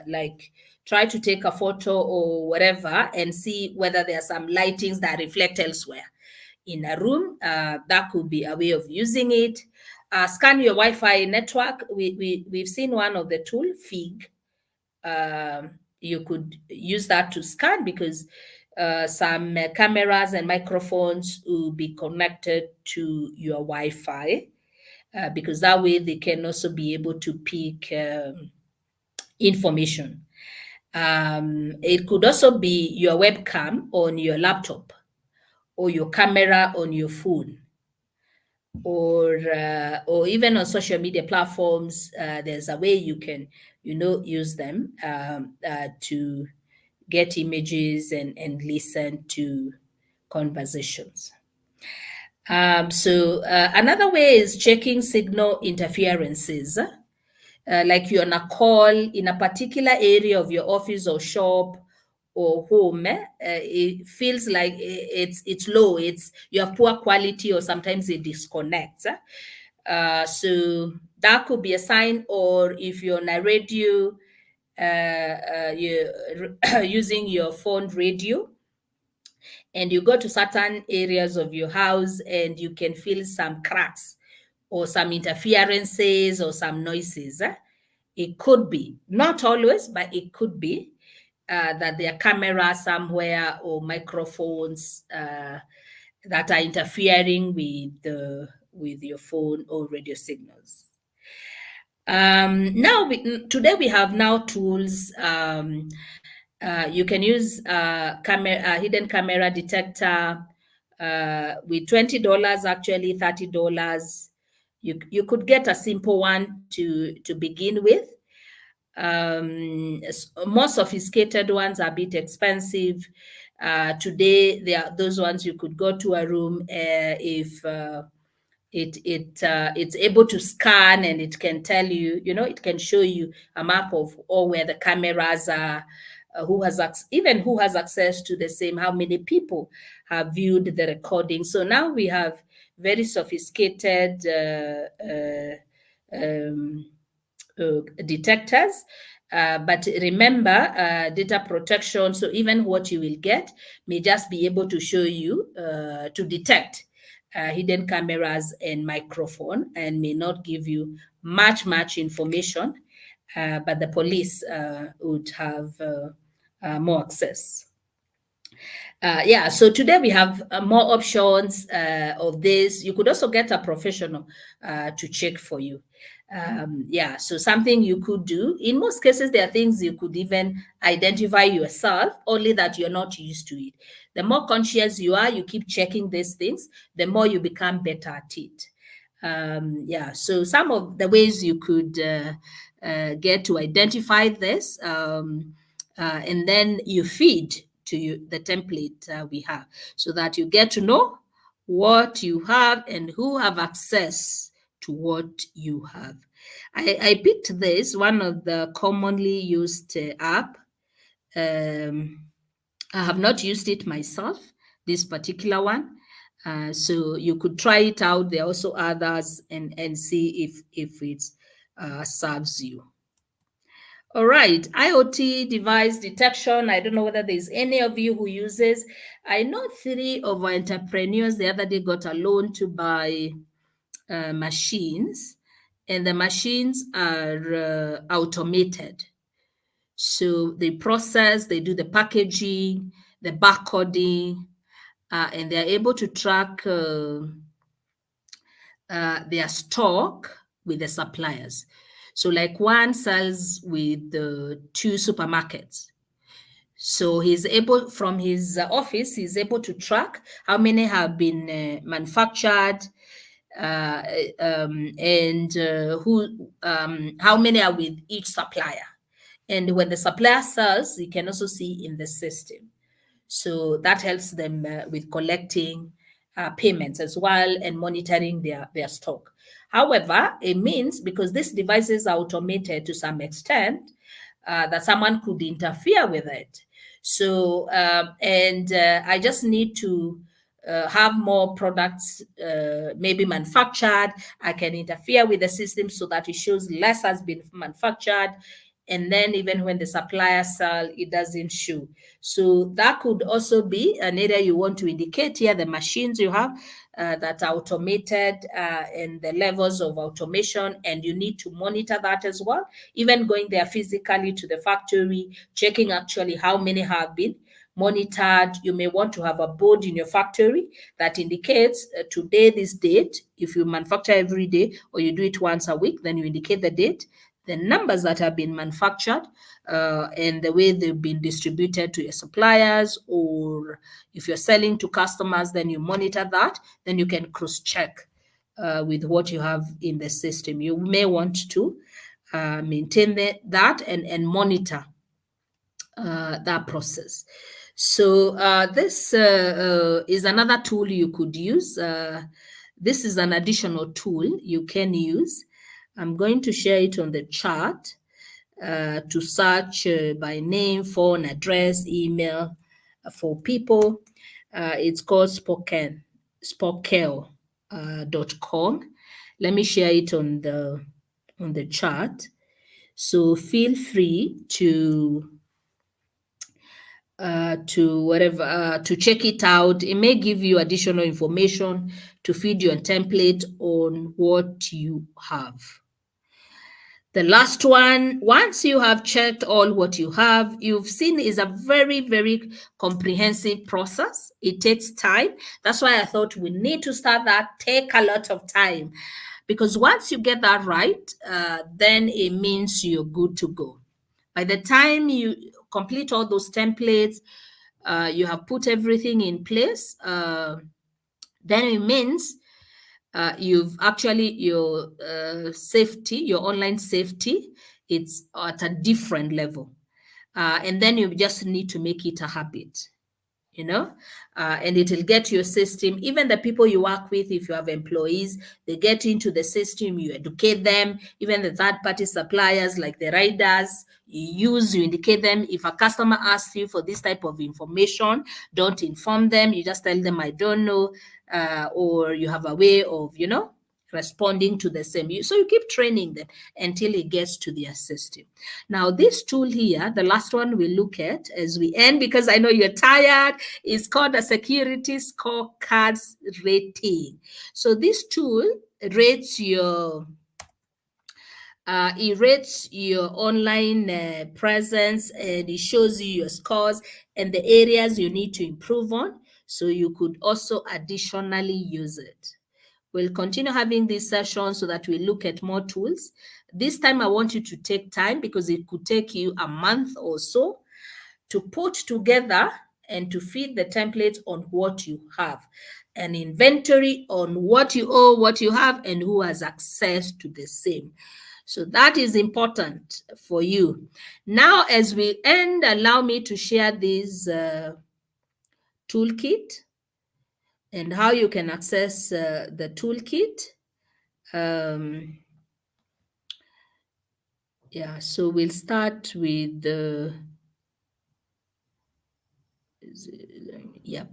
like, try to take a photo or whatever and see whether there are some lightings that reflect elsewhere in a room. That could be a way of using it. Scan your Wi-Fi network. We've seen one of the tool, Fig. You could use that to scan, because some cameras and microphones will be connected to your Wi-Fi, because that way they can also be able to pick information. It could also be your webcam on your laptop, or your camera on your phone, or even on social media platforms. There's a way you can use them to get images and listen to conversations. So another way is checking signal interferences. Like you're on a call in a particular area of your office or shop or home, it feels like it's low, you have poor quality, or sometimes it disconnects. So that could be a sign. Or if you're on a radio, you're using your phone radio, and you go to certain areas of your house and you can feel some cracks or some interferences or some noises. It could be, not always, but it could be that there are cameras somewhere or microphones that are interfering with your phone or radio signals. Today we have now tools. You can use hidden camera detector with $20, actually $30. You could get a simple one to begin with. More sophisticated ones are a bit expensive. Today, there are those ones you could go to a room if it's able to scan, and it can tell you, it can show you a map of all where the cameras are, who has access to the same, how many people have viewed the recording. So now we have very sophisticated detectors. But remember, data protection, so even what you will get may just be able to show you to detect hidden cameras and microphone, and may not give you much information, but the police would have more access. So today we have more options of this. You could also get a professional to check for you. So something you could do. In most cases, there are things you could even identify yourself, only that you're not used to it. The more conscious you are, you keep checking these things, the more you become better at it. Yeah, so some of the ways you could get to identify this, and then you feed to you the template we have, so that you get to know what you have and who have access to what you have. I picked this, one of the commonly used app. Um, I have not used it myself, this particular one. So you could try it out. There are also others, and see if it serves you. All right, IoT device detection. I don't know whether there's any of you who uses. I know 3 of our entrepreneurs the other day got a loan to buy machines, and the machines are automated. So they process, they do the packaging, the barcoding, and they're able to track their stock with the suppliers. So, like, one sells with 2 supermarkets. So he's able, from his office, he's able to track how many have been manufactured, and how many are with each supplier. And when the supplier sells, you can also see in the system. So that helps them with collecting payments as well and monitoring their stock. However, it means, because these devices are automated to some extent, that someone could interfere with it. So, I just need to have more products maybe manufactured. I can interfere with the system so that it shows less has been manufactured. And then even when the supplier sell, it doesn't show. So that could also be an area you want to indicate here, the machines you have that are automated, and the levels of automation, and you need to monitor that as well. Even going there physically to the factory, checking actually how many have been monitored. You may want to have a board in your factory that indicates today, this date. If you manufacture every day or you do it once a week, then you indicate the date, the numbers that have been manufactured, and the way they've been distributed to your suppliers, or if you're selling to customers, then you monitor that. Then you can cross-check with what you have in the system. You may want to maintain that and monitor that process. So this is another tool you could use. This is an additional tool you can use. I'm going to share it on the chat to search by name, phone, address, email for people. It's called Spokel.com. Let me share it on the chat. So feel free to check it out. It may give you additional information to feed your template on what you have. The last one, once you have checked all what you have, you've seen is a very, very comprehensive process. It takes time. That's why I thought we need to start that. Take a lot of time, because once you get that right, then it means you're good to go. By the time you complete all those templates, you have put everything in place, then it means you've actually, your safety, your online safety, it's at a different level. And then you just need to make it a habit, and it will get your system. Even the people you work with, if you have employees, they get into the system, you educate them. Even the third-party suppliers, like the riders, you indicate them. If a customer asks you for this type of information, don't inform them. You just tell them, I don't know, or you have a way of, responding to the same. So you keep training them until it gets to their system. Now, this tool here, the last one we look at as we end, because I know you're tired, is called a security scorecards rating. So this tool rates your online presence, and it shows you your scores and the areas you need to improve on. So you could also additionally use it. We'll continue having these sessions so that we look at more tools. This time I want you to take time, because it could take you a month or so to put together and to feed the templates on what you have. an inventory on what you owe, what you have, and who has access to the same. So that is important for you. Now, as we end, allow me to share this toolkit and how you can access the toolkit. Yeah, so we'll start with the, yep.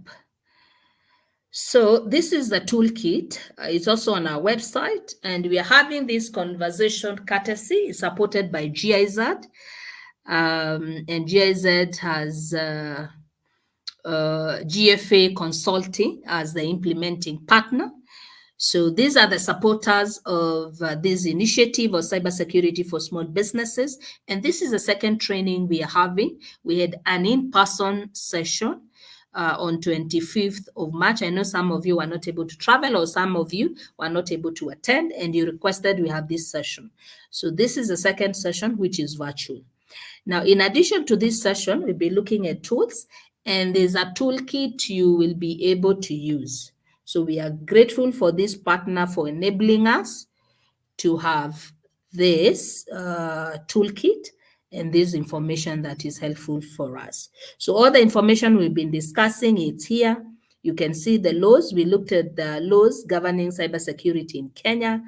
So this is the toolkit. It's also on our website, and we are having this conversation courtesy, supported by GIZ. And GIZ has GFA Consulting as the implementing partner. So these are the supporters of this initiative of cybersecurity for small businesses. And this is the second training we are having. We had an in-person session on 25th of March. I know some of you are not able to travel, or some of you were not able to attend, and you requested we have this session. So this is the second session, which is virtual. Now, in addition to this session, we'll be looking at tools, and there's a toolkit you will be able to use. So we are grateful for this partner for enabling us to have this toolkit and this information that is helpful for us. So all the information we've been discussing, it's here. You can see the laws. We looked at the laws governing cybersecurity in Kenya.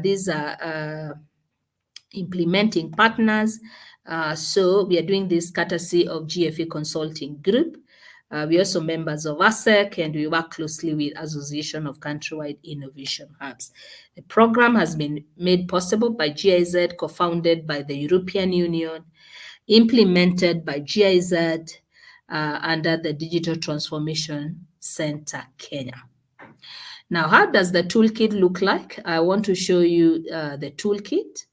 These are implementing partners. So we are doing this courtesy of GFA Consulting Group. We're also members of ASEC, and we work closely with Association of Countrywide Innovation Hubs. The program has been made possible by GIZ, co-founded by the European Union, implemented by GIZ under the Digital Transformation Center, Kenya. Now, how does the toolkit look like? I want to show you the toolkit.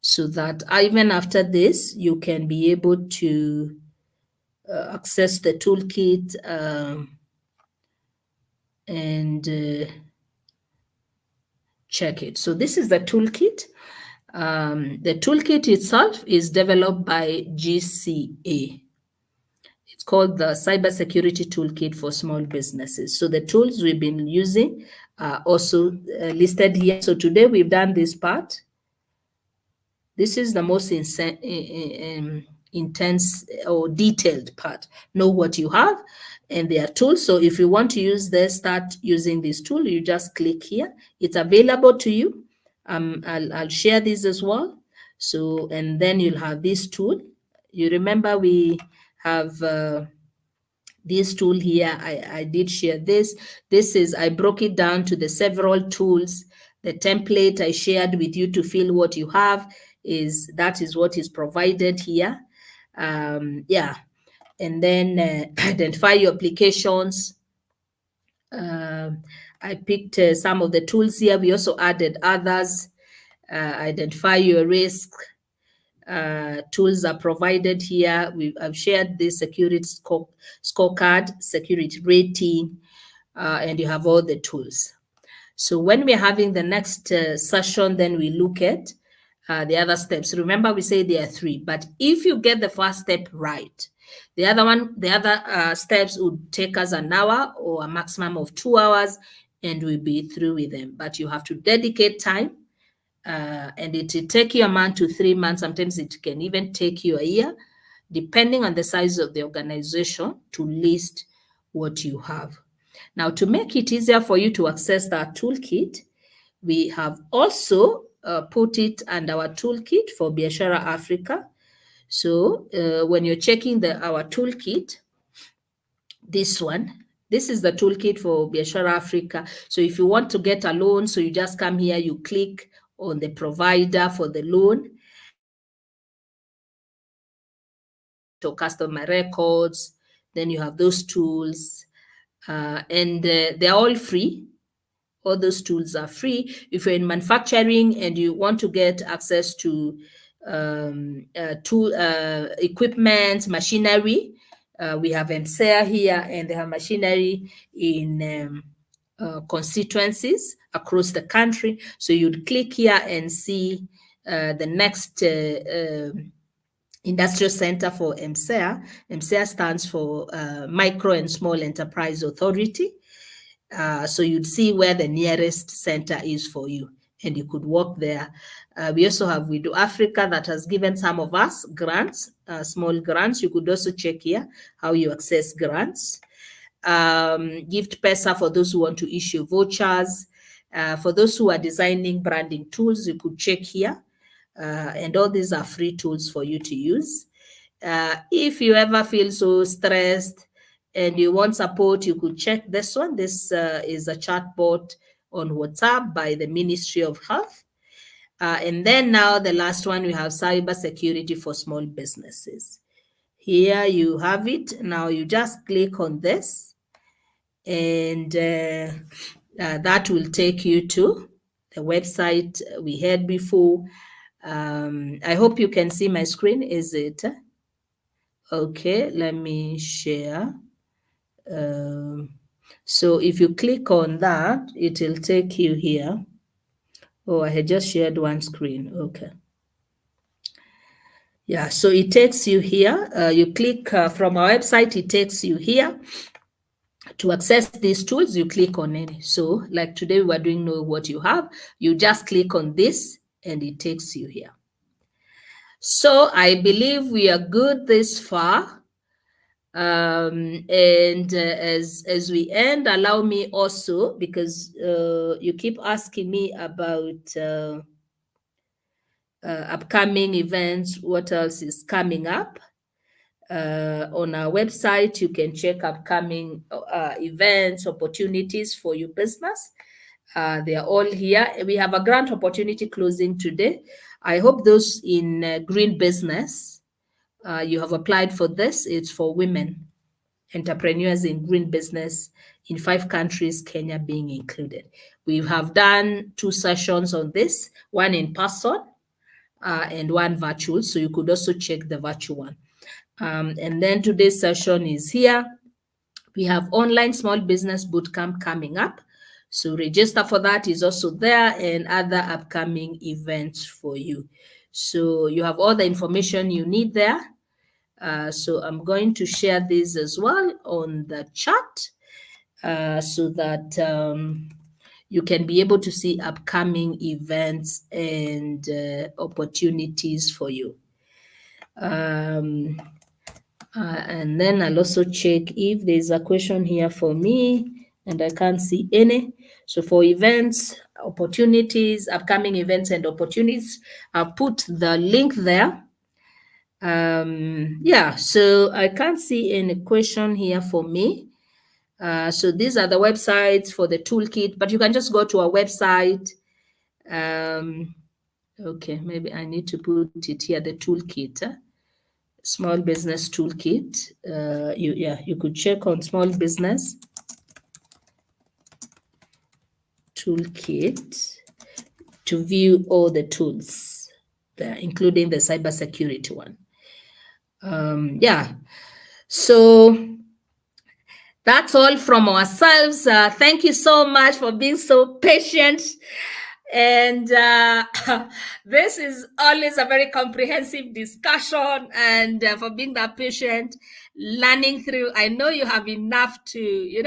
So that even after this, you can be able to access the toolkit and check it. So this is the toolkit. The toolkit itself is developed by GCA. It's called the Cybersecurity Toolkit for Small Businesses. So the tools we've been using are also listed here. So today we've done this part. This is the most intense or detailed part. Know what you have, and there are tools. So if you want to use this, start using this tool, you just click here. It's available to you. I'll share this as well. So, and then you'll have this tool. You remember we have this tool here. I did share this. This is, I broke it down to the several tools. The template I shared with you to fill what you have that is what is provided here. Yeah, and then identify your applications. I picked some of the tools here. We also added others. Identify your risk. Tools are provided here. I've shared the security scorecard, security rating, and you have all the tools. So when we're having the next session, then we look at the other steps. Remember, we say there are 3, but if you get the first step right, the other steps would take us an hour or a maximum of 2 hours, and we'll be through with them. But you have to dedicate time, and it will take you a month to 3 months. Sometimes it can even take you a year, depending on the size of the organization, to list what you have. Now, to make it easier for you to access that toolkit, we have also put it under our toolkit for Biashara Africa. So when you're checking our toolkit, this is the toolkit for Biashara Africa. So if you want to get a loan, so you just come here, you click on the provider for the loan, to customer records, then you have those tools, and they're all free. All those tools are free. If you're in manufacturing and you want to get access to tool equipment, machinery, we have MSEA here, and they have machinery in constituencies across the country. So you'd click here and see the next industrial center for MSEA. MSEA stands for Micro and Small Enterprise Authority. So you'd see where the nearest center is for you, and you could walk there. We also have We Do Africa that has given some of us grants, small grants. You could also check here how you access grants. Gift Pesa for those who want to issue vouchers. For those who are designing branding tools, you could check here. And all these are free tools for you to use. If you ever feel so stressed and you want support, you could check this one. This is a chatbot on WhatsApp by the Ministry of Health. And then now the last one, we have Cybersecurity for small businesses. Here you have it. Now you just click on this, and that will take you to the website we had before. I hope you can see my screen. Is it? Okay, let me share. So if you click on that, it will take you here. Oh, I had just shared one screen. Okay. Yeah, so it takes you here. You click from our website, it takes you here. To access these tools, you click on any. So like today, we are doing Know What You Have. You just click on this and it takes you here. So I believe we are good this far. And as we end, allow me also, because you keep asking me about upcoming events, what else is coming up. On our website, you can check upcoming events, opportunities for your business. They are all here. We have a grant opportunity closing today. I hope those in green business, you have applied for this. It's for women entrepreneurs in green business in 5 countries, Kenya being included. We have done 2 sessions on this, one in person and one virtual. So you could also check the virtual one. And then today's session is here. We have online small business bootcamp coming up. So register for that is also there, and other upcoming events for you. So you have all the information you need there. So I'm going to share this as well on the chat so that you can be able to see upcoming events and opportunities for you. And then I'll also check if there's a question here for me, and I can't see any. So for events, opportunities, upcoming events and opportunities, I'll put the link there. Yeah, so I can't see any question here for me. So these are the websites for the toolkit, but you can just go to our website. Okay, maybe I need to put it here, the toolkit. Small business toolkit. You could check on small business toolkit to view all the tools there, including the cybersecurity one. Yeah, so that's all from ourselves. Thank you so much for being so patient. And this is always a very comprehensive discussion, and for being that patient, learning through. I know you have enough to,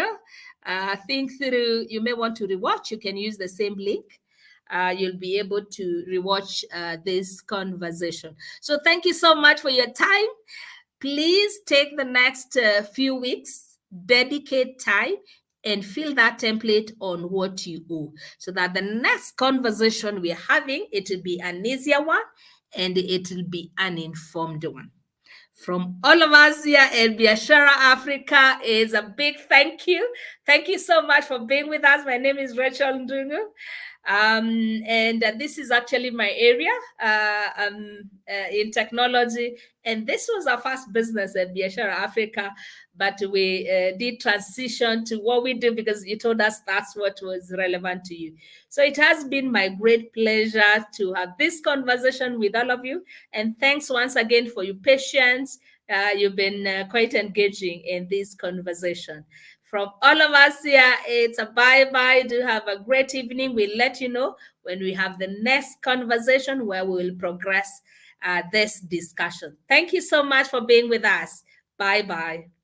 think through. You may want to rewatch. You can use the same link. You'll be able to rewatch this conversation. So thank you so much for your time. Please take the next few weeks, dedicate time, and fill that template on what you owe, so that the next conversation we're having, it will be an easier one and it will be an informed one. From all of us here at Biashara Africa is a big thank you. Thank you so much for being with us. My name is Rachel Ndungu. And this is actually my area in technology. And this was our first business at Biashara Africa, but we did transition to what we do because you told us that's what was relevant to you. So it has been my great pleasure to have this conversation with all of you. And thanks once again for your patience. You've been quite engaging in this conversation. From all of us here, it's a bye-bye. Do have a great evening. We'll let you know when we have the next conversation where we will progress this discussion. Thank you so much for being with us. Bye-bye.